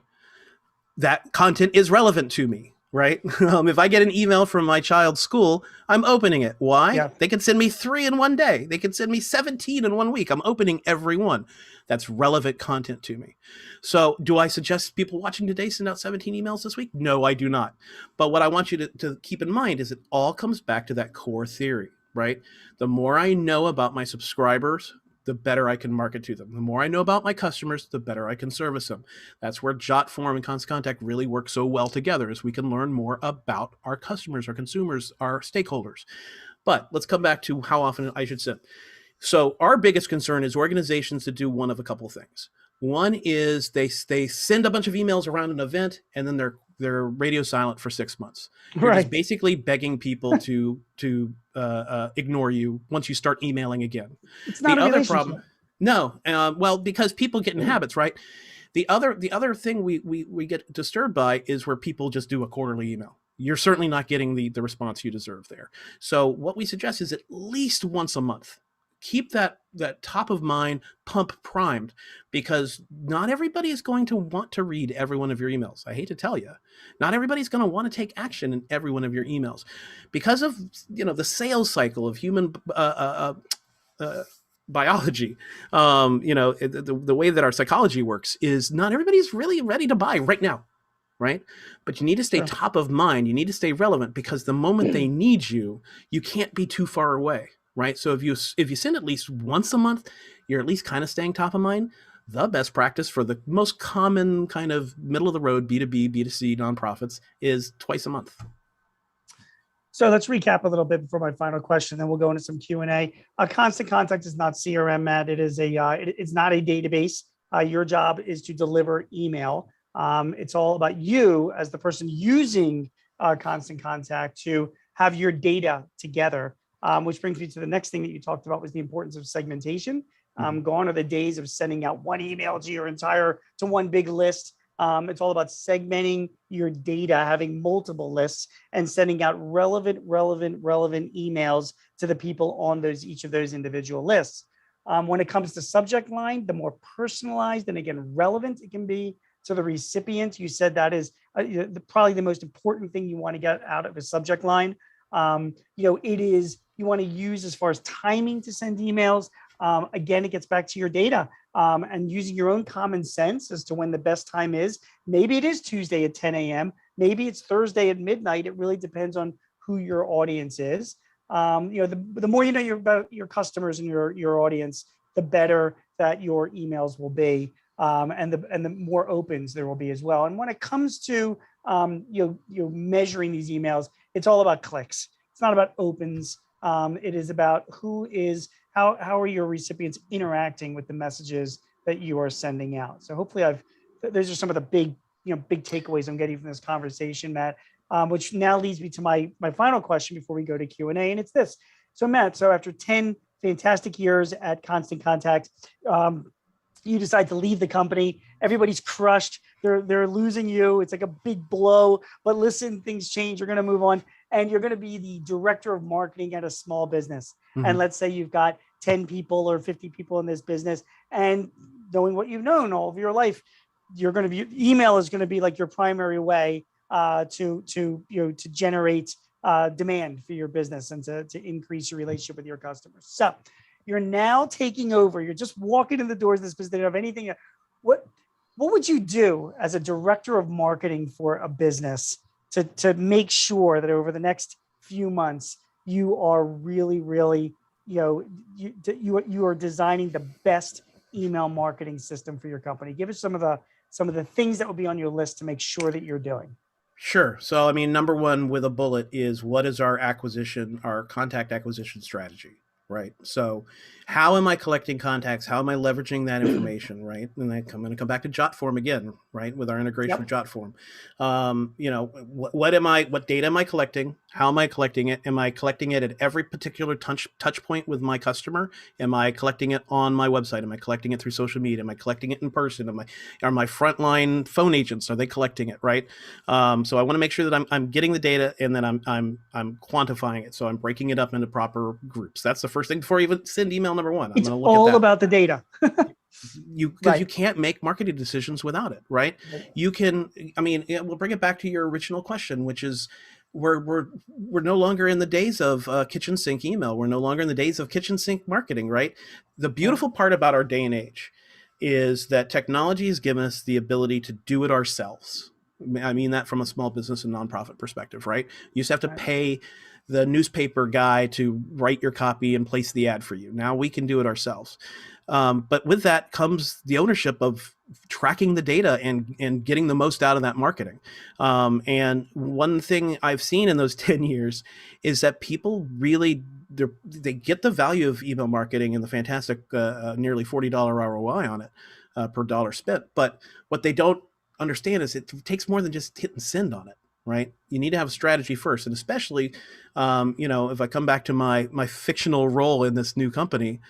That content is relevant to me, right? If I get an email from my child's school, I'm opening it. Why? Yeah. They can send me 3 in one day. They can send me 17 in 1 week. I'm opening every one. That's relevant content to me. So do I suggest people watching today send out 17 emails this week? No, I do not. But what I want you to keep in mind is it all comes back to that core theory, right? The more I know about my subscribers, the better I can market to them. The more I know about my customers, the better I can service them. That's where Jotform and Constant Contact really work so well together, as we can learn more about our customers, our consumers, our stakeholders. But let's come back to how often I should send. So our biggest concern is organizations to do one of a couple of things. One is they send a bunch of emails around an event, and then they're radio silent for 6 months. You're just basically begging people to ignore you once you start emailing again. It's not the a other relationship. problem. No, well, because people get in habits, right? The other thing we get disturbed by is where people just do a quarterly email. You're certainly not getting the response you deserve there. So what we suggest is at least once a month. Keep that top of mind pump primed, because not everybody is going to want to read every one of your emails. I hate to tell you, not everybody's going to want to take action in every one of your emails because of the sales cycle of human biology. The way that our psychology works is not everybody's really ready to buy right now. Right. But you need to stay top of mind. You need to stay relevant, because the moment they need you, you can't be too far away. Right. So if you send at least once a month, you're at least kind of staying top of mind. The best practice for the most common kind of middle of the road B2B, B2C nonprofits is twice a month. So let's recap a little bit before my final question, then we'll go into some Q&A. Constant Contact is not CRM, Matt. It is it's not a database. Your job is to deliver email. It's all about you as the person using Constant Contact to have your data together. Which brings me to the next thing that you talked about, was the importance of segmentation. Gone are the days of sending out one email to one big list. It's all about segmenting your data, having multiple lists, and sending out relevant emails to the people on each of those individual lists. When it comes to subject line, the more personalized and again relevant it can be to the recipient. You said that is probably the most important thing you want to get out of a subject line. It is, you want to use as far as timing to send emails. Again, it gets back to your data and using your own common sense as to when the best time is. Maybe it is Tuesday at 10 a.m. Maybe it's Thursday at midnight. It really depends on who your audience is. The more you know about your customers and your audience, the better that your emails will be, and the more opens there will be as well. And when it comes to you're measuring these emails, it's all about clicks. It's not about opens. It is about how are your recipients interacting with the messages that you are sending out. So hopefully those are some of the big takeaways I'm getting from this conversation, Matt, which now leads me to my final question before we go to Q&A. And it's this. So Matt, after 10 fantastic years at Constant Contact, you decide to leave the company. Everybody's crushed. they're losing you. It's like a big blow, but listen, things change. You're going to move on, and you're going to be the director of marketing at a small business. Mhm. And let's say you've got 10 people or 50 people in this business, and knowing what you've known all of your life, you're going to be email is going to be like your primary way to generate demand for your business and to increase your relationship with your customers. So you're now taking over. You're just walking in the doors of this business. They don't have anything. What would you do as a director of marketing for a business to make sure that over the next few months you are really, really, you are designing the best email marketing system for your company? Give us some of the things that would be on your list to make sure that you're doing. Sure. So, I mean, number one with a bullet is what is our contact acquisition strategy, right? So, how am I collecting contacts? How am I leveraging that information, right? And I'm going to come back to Jotform again, right? With our integration with Jotform. What data am I collecting? How am I collecting it? Am I collecting it at every particular touch point with my customer? Am I collecting it on my website? Am I collecting it through social media? Am I collecting it in person? Are my frontline phone agents, are they collecting it, right? So I want to make sure that I'm getting the data, and then I'm quantifying it. So I'm breaking it up into proper groups. That's the first thing before I even send email number one. I'm It's going to look at all that. about the data. Because you can't make marketing decisions without it, right? You can. I mean, we'll bring it back to your original question, which is we're no longer in the days of kitchen sink email. We're no longer in the days of kitchen sink marketing, right? The beautiful part about our day and age is that technology has given us the ability to do it ourselves. I mean that from a small business and nonprofit perspective, right? You used to have to pay the newspaper guy to write your copy and place the ad for you. Now we can do it ourselves. But with that comes the ownership of tracking the data and getting the most out of that marketing. And one thing I've seen in those 10 years is that people really, they get the value of email marketing and the fantastic nearly $40 ROI on it per dollar spent. But what they don't understand is it takes more than just hit and send on it, right? You need to have a strategy first. And especially, if I come back to my fictional role in this new company,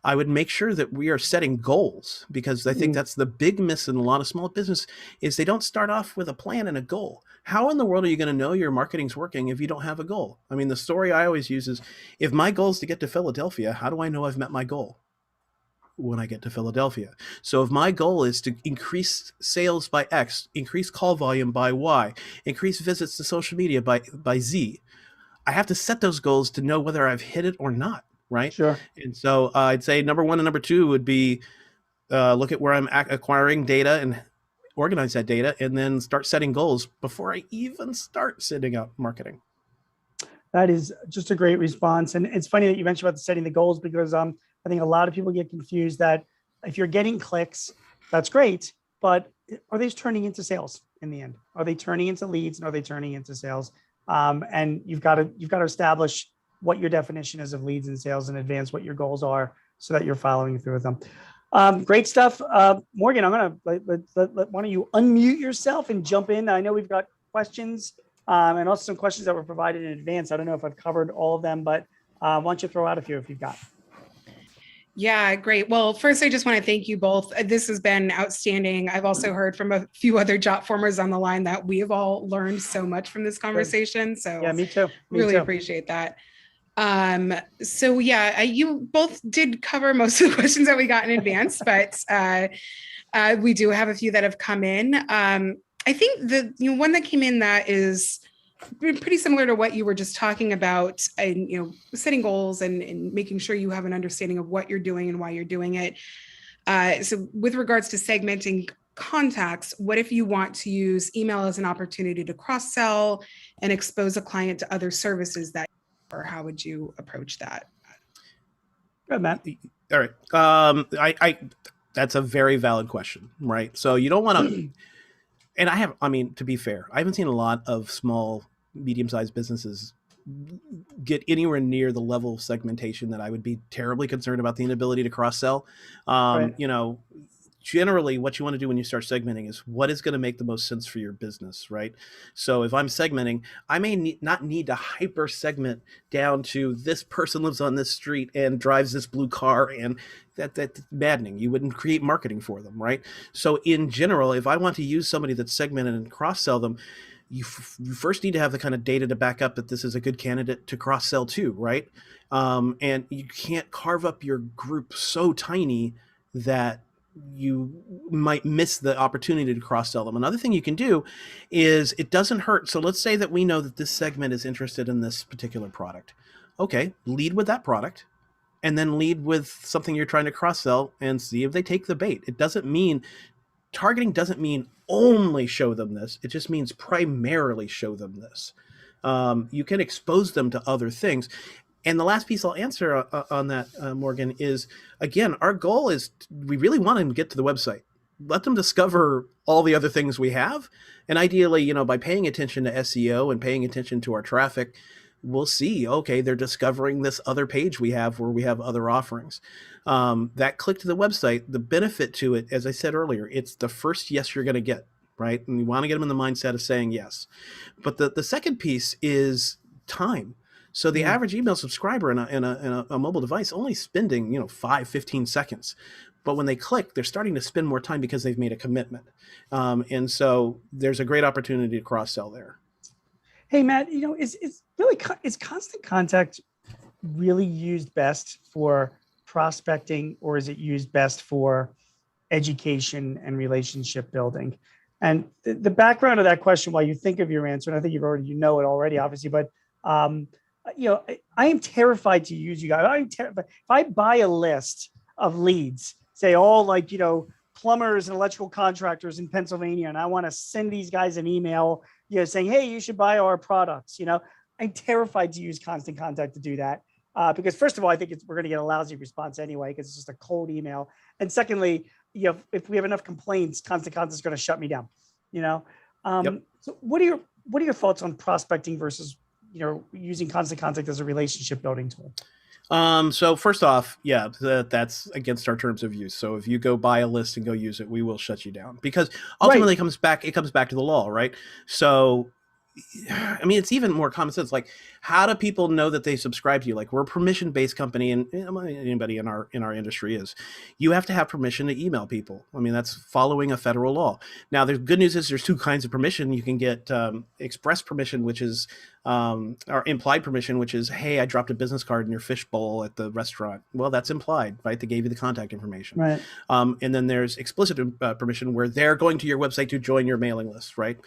I would make sure that we are setting goals, because I think that's the big miss in a lot of small business is they don't start off with a plan and a goal. How in the world are you going to know your marketing's working if you don't have a goal? I mean, the story I always use is, if my goal is to get to Philadelphia, how do I know I've met my goal? When I get to Philadelphia. So if my goal is to increase sales by X, increase call volume by Y, increase visits to social media by Z, I have to set those goals to know whether I've hit it or not, right? Sure. And so I'd say number one and number two would be look at where I'm acquiring data and organize that data, and then start setting goals before I even start sending out marketing. That is just a great response. And it's funny that you mentioned about setting the goals, because I think a lot of people get confused that if you're getting clicks, that's great, but are they turning into sales in the end? Are they turning into leads, and are they turning into sales? And you've got to establish what your definition is of leads and sales in advance, what your goals are, so that you're following through with them. Great stuff. Morgan, I'm going to why don't you unmute yourself and jump in? I know we've got questions and also some questions that were provided in advance. I don't know if I've covered all of them, but why don't you throw out a few if you've got. Yeah, great. Well, first, I just want to thank you both. This has been outstanding. I've also heard from a few other Jotformers on the line that we have all learned so much from this conversation. So yeah, me too. Really appreciate that. So yeah, you both did cover most of the questions that we got in advance, but we do have a few that have come in. I think the one that came in that is pretty similar to what you were just talking about, and setting goals and making sure you have an understanding of what you're doing and why you're doing it. So with regards to segmenting contacts, what if you want to use email as an opportunity to cross-sell and expose a client to other services that, or how would you approach that? Good, Matt. All right. That's a very valid question, right? So you don't want to, and to be fair, I haven't seen a lot of small, medium-sized businesses get anywhere near the level of segmentation that I would be terribly concerned about the inability to cross-sell. Right. generally what you want to do when you start segmenting is what is going to make the most sense for your business, right? So if I'm segmenting, I may not need to hyper segment down to this person lives on this street and drives this blue car, and that's maddening. You wouldn't create marketing for them, right? So in general, if I want to use somebody that's segmented and cross-sell them, you first need to have the kind of data to back up that this is a good candidate to cross-sell to, right? And you can't carve up your group so tiny that you might miss the opportunity to cross-sell them. Another thing you can do is it doesn't hurt. So let's say that we know that this segment is interested in this particular product. Okay, lead with that product, and then lead with something you're trying to cross-sell and see if they take the bait. It doesn't mean targeting doesn't mean only show them this. It just means primarily show them this. You can expose them to other things. And the last piece I'll answer on that, Morgan, is, again, our goal is we really want them to get to the website. Let them discover all the other things we have. And ideally, by paying attention to SEO and paying attention to our traffic, we'll see, okay, they're discovering this other page we have where we have other offerings. That click to the website, the benefit to it, as I said earlier, it's the first yes you're going to get, right? And you want to get them in the mindset of saying yes. But the second piece is time. So the average email subscriber in a mobile device only spending 15 seconds. But when they click, they're starting to spend more time because they've made a commitment. And so there's a great opportunity to cross-sell there. Hey, Matt, is Constant Contact really used best for prospecting, or is it used best for education and relationship building? And the background of that question, while you think of your answer, and I think you know it already, obviously, but I am terrified to use you guys. If I buy a list of leads, say all plumbers and electrical contractors in Pennsylvania, and I want to send these guys an email, saying, hey, you should buy our products. I'm terrified to use Constant Contact to do that. Because first of all, I think we're going to get a lousy response anyway, because it's just a cold email. And secondly, if we have enough complaints, Constant Contact is going to shut me down. Yep. So what are your thoughts on prospecting versus using Constant Contact as a relationship building tool? So first off, that's against our terms of use. So if you go buy a list and go use it, we will shut you down, because ultimately it comes back to the law, right? So, I mean, it's even more common sense. Like, how do people know that they subscribe to you? Like, we're a permission-based company, and anybody in our industry is. You have to have permission to email people. I mean, that's following a federal law. Now, the good news is there's two kinds of permission. You can get express permission, which is or implied permission, which is, hey, I dropped a business card in your fishbowl at the restaurant. Well, that's implied, right? They gave you the contact information. Right. And then there's explicit permission, where they're going to your website to join your mailing list, right?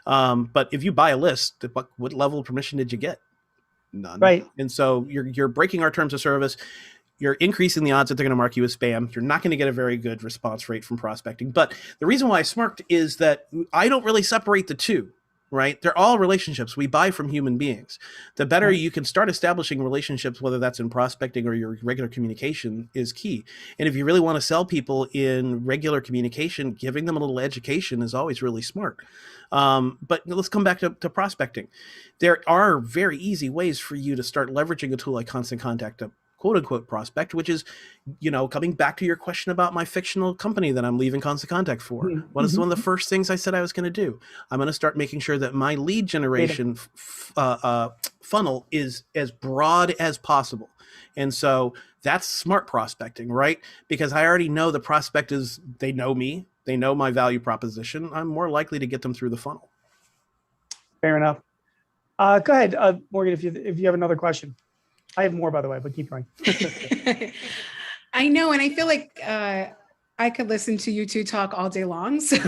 But if you buy a list, what level of permission did you get? None. Right. And so you're breaking our terms of service. You're increasing the odds that they're going to mark you as spam. You're not going to get a very good response rate from prospecting. But the reason why I smirked is that I don't really separate the two, right? They're all relationships. We buy from human beings. The better you can start establishing relationships, whether that's in prospecting or your regular communication, is key. And if you really want to sell people in regular communication, giving them a little education is always really smart. But let's come back to prospecting. There are very easy ways for you to start leveraging a tool like Constant Contact to quote unquote prospect, which is, coming back to your question about my fictional company that I'm leaving Constant Contact for. Mm-hmm. What is one of the first things I said I was going to do? I'm going to start making sure that my lead generation funnel is as broad as possible. And so that's smart prospecting, right? Because I already know the prospect they know me, they know my value proposition. I'm more likely to get them through the funnel. Fair enough. Go ahead, Morgan, if you have another question. I have more, by the way, but keep going. I know, and I feel like I could listen to you two talk all day long. So,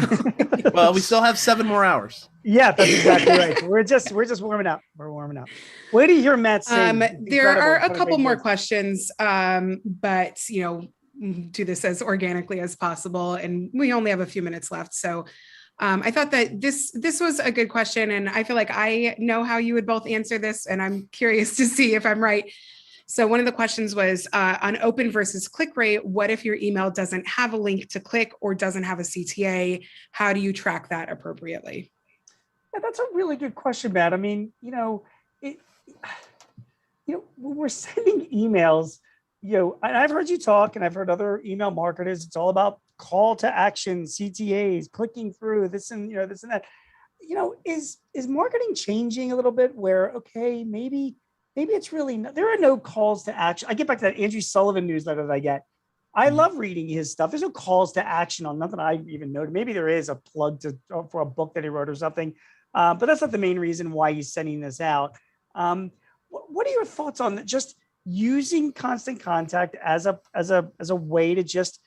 well, we still have 7 more hours. Yeah, that's exactly right. So we're just warming up. We're warming up. Where do you hear Matt say? There are a couple more questions, but do this as organically as possible, and we only have a few minutes left. So, I thought that this was a good question, and I feel like I know how you would both answer this, and I'm curious to see if I'm right. So one of the questions was on open versus click rate. What if your email doesn't have a link to click or doesn't have a CTA? How do you track that appropriately? Yeah, that's a really good question, Matt. I mean, when we're sending emails, and I've heard you talk, and I've heard other email marketers. It's all about call to action, CTAs, clicking through this and this and that. Is marketing changing a little bit where, okay, maybe it's really there are no calls to action. I get back to that Andrew Sullivan newsletter that I get. I love reading his stuff. There's no calls to action on nothing I even noted. Maybe there is a plug for a book that he wrote or something, but that's not the main reason why he's sending this out. What are your thoughts on just using Constant Contact as a way to just,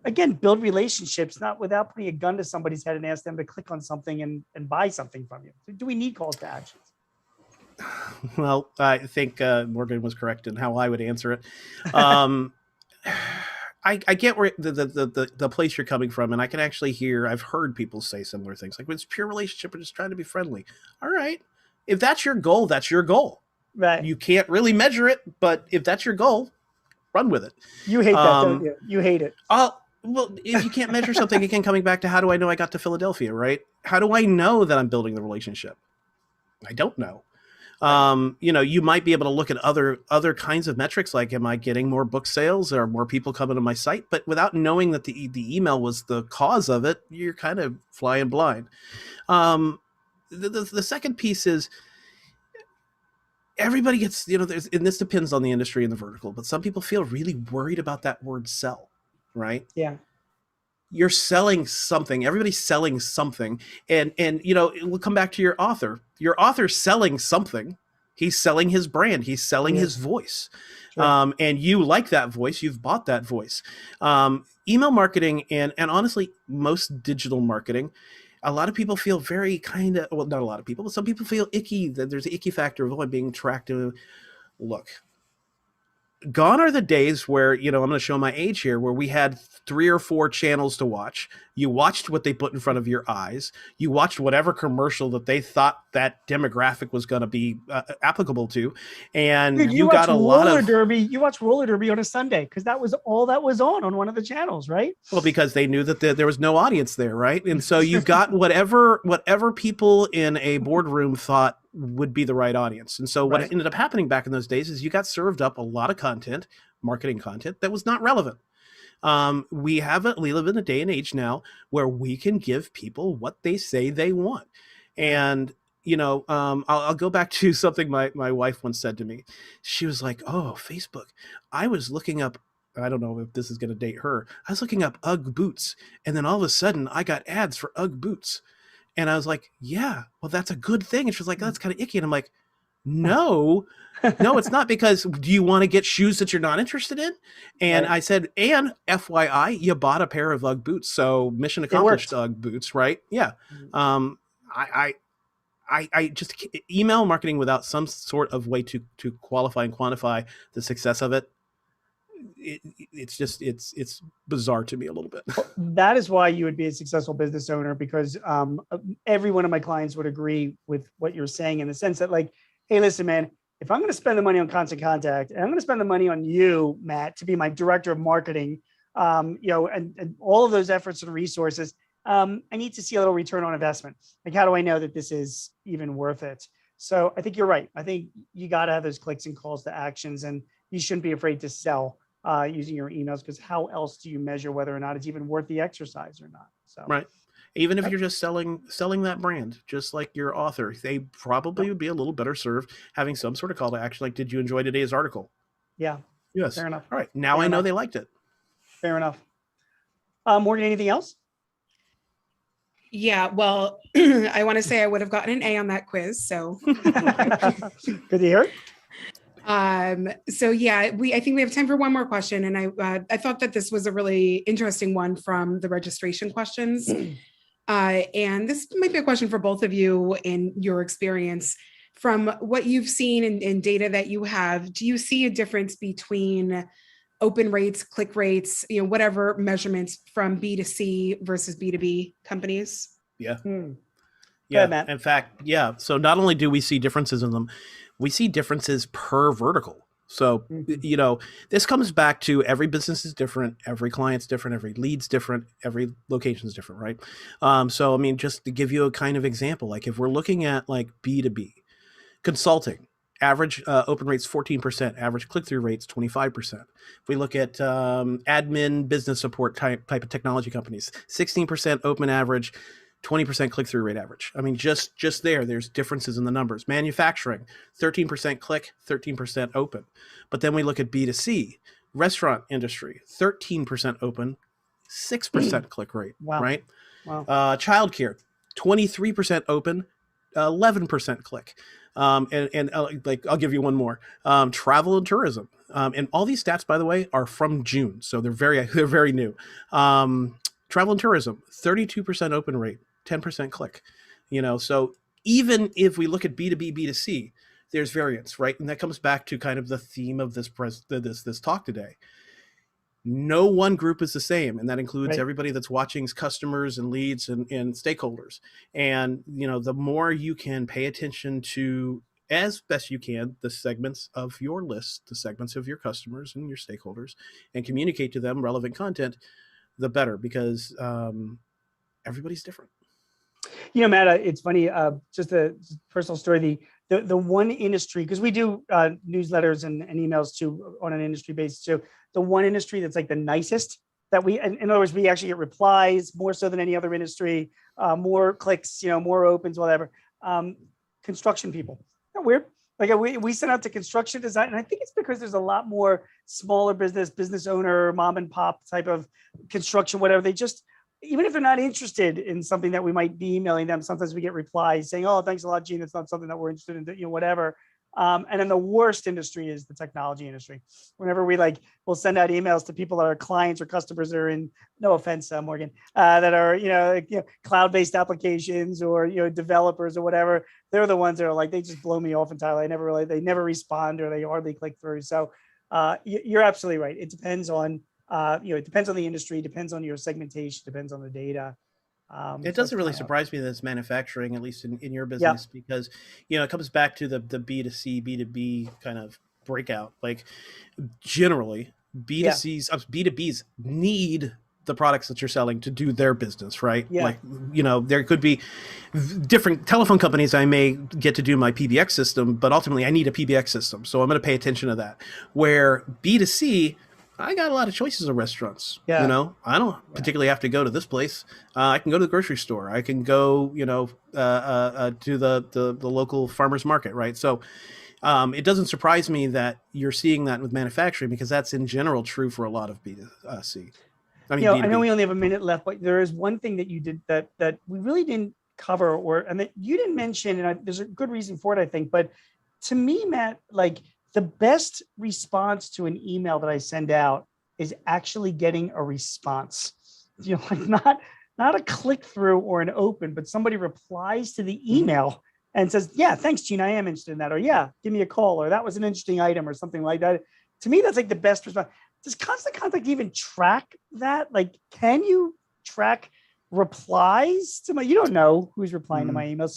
again, build relationships, not without putting a gun to somebody's head and ask them to click on something and buy something from you? Do we need calls to actions? Well, I think Morgan was correct in how I would answer it. I get where the place you're coming from, and I can actually I've heard people say similar things like, it's pure relationship, we're just trying to be friendly. All right. If that's your goal, that's your goal. Right. You can't really measure it, but if that's your goal, run with it. You hate that, don't you? You hate it. Well, if you can't measure something, again, coming back to how do I know I got to Philadelphia, right? How do I know that I'm building the relationship? I don't know. You might be able to look at other kinds of metrics, like, am I getting more book sales or more people coming to my site? But without knowing that the email was the cause of it, you're kind of flying blind. The second piece is everybody gets, and this depends on the industry and the vertical, but some people feel really worried about that word sell, right? Yeah. You're selling something. Everybody's selling something. And we'll come back to your author. Your author's selling something. He's selling his brand. He's selling his voice. Sure. And you like that voice. You've bought that voice. Email marketing and honestly, most digital marketing, a lot of people feel very not a lot of people, but some people feel icky. That there's an icky factor of, I'm being tracked. Look, gone are the days where, I'm going to show my age here, where we had 3 or 4 channels to watch. You watched what they put in front of your eyes. You watched whatever commercial that they thought that demographic was going to be applicable to. And dude, you got a lot of derby. You watched roller derby on a Sunday because that was all that was on one of the channels, right? Well, because they knew that there was no audience there, right? And so you've got whatever people in a boardroom thought would be the right audience. And so what ended up happening back in those days is you got served up a lot of content, marketing content, that was not relevant. We live in a day and age now where we can give people what they say they want. And, I'll go back to something my wife once said to me. She was like, oh, Facebook. I was looking up, I don't know if this is going to date her. I was looking up UGG boots. And then all of a sudden I got ads for UGG boots. And I was like, yeah, well, that's a good thing. And she was like, oh, that's kind of icky. And I'm like, no, it's not, because do you want to get shoes that you're not interested in? And I said, and FYI, you bought a pair of UGG boots. So mission accomplished, UGG boots, right? Yeah. I just email marketing without some sort of way to qualify and quantify the success of it. It's bizarre to me a little bit. That is why you would be a successful business owner, because every one of my clients would agree with what you're saying, in the sense that, like, hey, listen, man, if I'm going to spend the money on Constant Contact, and I'm going to spend the money on you, Matt, to be my director of marketing, and all of those efforts and resources, I need to see a little return on investment. Like, how do I know that this is even worth it? So I think you're right. I think you got to have those clicks and calls to actions, and you shouldn't be afraid to sell using your emails, because how else do you measure whether or not it's even worth the exercise or not? So right. Even if you're just selling that brand, just like your author, they probably would be a little better served having some sort of call to action. Like, did you enjoy today's article? Yeah. Yes. Fair enough. All right. Now Fair I know enough. they liked it. Fair enough. Morgan, anything else? Yeah, well, I want to say I would have gotten an A on that quiz. So good to hear. So yeah, I think we have time for one more question. And I thought that this was a really interesting one from the registration questions. And this might be a question for both of you in your experience. From what you've seen in data that you have, do you see a difference between open rates, click rates, whatever measurements from B2C versus B2B companies? Yeah. Yeah, Matt. In fact, yeah. So not only do we see differences in them, we see differences per vertical. So, this comes back to every business is different, every client's different, every lead's different, every location's different, right? So, I mean, just to give you a kind of example, like if we're looking at like B2B, consulting, average open rates 14%, average click-through rates 25%. If we look at admin business support type of technology companies, 16% open average, 20% click-through rate average. I mean, just there's differences in the numbers. Manufacturing, 13% click, 13% open. But then we look at B2C, restaurant industry, 13% open, 6% click rate, Wow. right? Wow. Childcare, 23% open, 11% click. And like, I'll give you one more. Travel and tourism. And all these stats, by the way, are from June. So they're very new. Travel and tourism, 32% open rate, 10% click. So even if we look at B2B, B2C, there's variance, right? And that comes back to kind of the theme of this talk today. No one group is the same, and that includes everybody that's watching, customers and leads and stakeholders. And the more you can pay attention to, as best you can, the segments of your list, the segments of your customers and your stakeholders, and communicate to them relevant content, the better, because everybody's different. Matt, it's funny, just a personal story, the one industry, because we do newsletters and emails too on an industry basis. So the one industry that's like the nicest that in other words, we actually get replies more so than any other industry, more clicks, more opens, whatever. Construction people. Isn't that weird? Like we sent out to construction design, and I think it's because there's a lot more smaller business owner, mom and pop type of construction, whatever. They just, even if they're not interested in something that we might be emailing them, sometimes we get replies saying, "Oh, thanks a lot, Gene. It's not something that we're interested in, whatever." And then the worst industry is the technology industry. Whenever we'll send out emails to people that are clients or customers that are in, no offense, Morgan, that are, cloud-based applications or, developers or whatever. They're the ones that are like, they just blow me off entirely. They never respond, or they hardly click through. So you're absolutely right. It depends on, it depends on the industry, depends on your segmentation, depends on the data. It doesn't really surprise me that it's manufacturing, at least in your business, because, it comes back to the B2C, B2B kind of breakout. Like generally B2Bs need the products that you're selling to do their business, right? Yeah. Like, there could be different telephone companies. I may get to do my PBX system, but ultimately I need a PBX system. So I'm going to pay attention to that. Where B2C, I got a lot of choices of restaurants. I don't particularly have to go to this place. I can go to the grocery store. I can go, to the local farmer's market, right? So it doesn't surprise me that you're seeing that with manufacturing, because that's in general true for a lot of B2C. I mean, I know we only have a minute left, but there is one thing that you did that we really didn't cover, and that you didn't mention, and there's a good reason for it, I think. But to me, Matt, like, the best response to an email that I send out is actually getting a response. Like not a click through or an open, but somebody replies to the email and says, "Yeah, thanks, Gene. I am interested in that," or "Yeah, give me a call," or "That was an interesting item," or something like that. To me, that's like the best response. Does Constant Contact even track that? Like, can you track replies to you don't know who's replying to my email.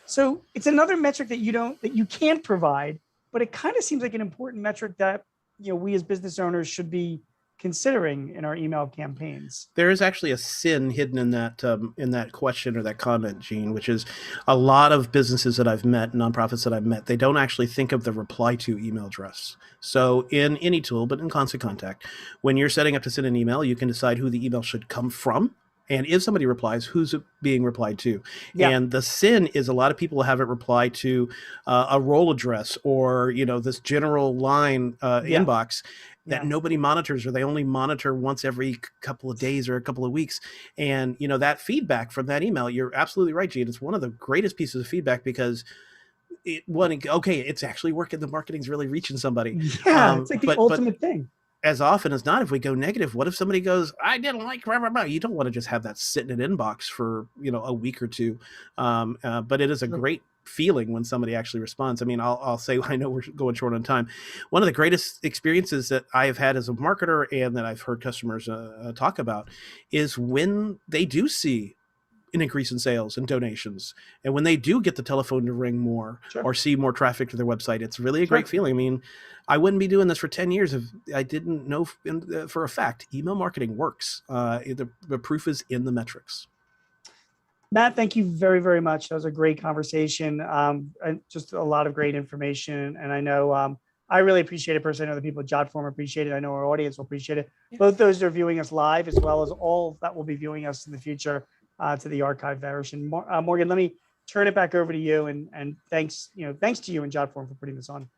So it's another metric that you can't provide, but it kind of seems like an important metric that, we as business owners should be considering in our email campaigns. There is actually a sin hidden in that question or that comment, Gene, which is a lot of businesses that I've met, nonprofits that I've met, they don't actually think of the reply to email address. So in any tool, but in Constant Contact, when you're setting up to send an email, you can decide who the email should come from. And if somebody replies, who's it being replied to? Yeah. And the sin is a lot of people have it reply to a role address or, this general line inbox that nobody monitors, or they only monitor once every couple of days or a couple of weeks. And, that feedback from that email, you're absolutely right, Gene. It's one of the greatest pieces of feedback, because it's actually working. The marketing's really reaching somebody. Yeah, it's like the ultimate thing. As often as not, if we go negative, what if somebody goes, "I didn't like," blah, blah, blah. You don't want to just have that sit in an inbox for, a week or two. But it is a great feeling when somebody actually responds. I mean, I'll say, I know we're going short on time. One of the greatest experiences that I have had as a marketer, and that I've heard customers talk about, is when they do see an increase in sales and donations, and when they do get the telephone to ring more or see more traffic to their website. It's really a great feeling. I mean, I wouldn't be doing this for 10 years if I didn't know for a fact email marketing works. The proof is in the metrics. Matt, thank you very, very much. That was a great conversation. And just a lot of great information. And I know I really appreciate it personally. I know the people at Jotform appreciate it. I know our audience will appreciate it. Yeah. Both those that are viewing us live, as well as all that will be viewing us in the future to the archive version. Morgan, let me turn it back over to you. And thanks, thanks to you and Jotform for putting this on.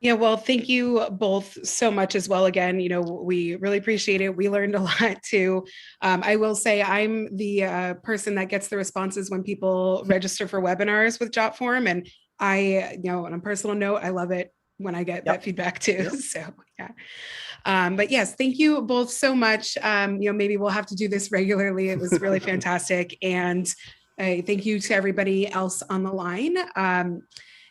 Yeah, well, thank you both so much as well. Again, we really appreciate it. We learned a lot too. I will say I'm the person that gets the responses when people register for webinars with Jotform. And on a personal note, I love it when I get that feedback too. Yep. So yeah. But yes, thank you both so much. Maybe we'll have to do this regularly. It was really fantastic. And thank you to everybody else on the line.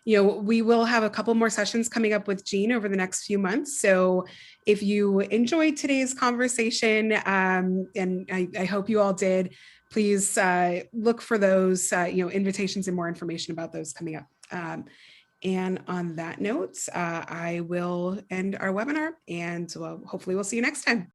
We will have a couple more sessions coming up with Jean over the next few months. So if you enjoyed today's conversation, and I hope you all did, please look for those, invitations and more information about those coming up. And on that note, I will end our webinar, and hopefully we'll see you next time.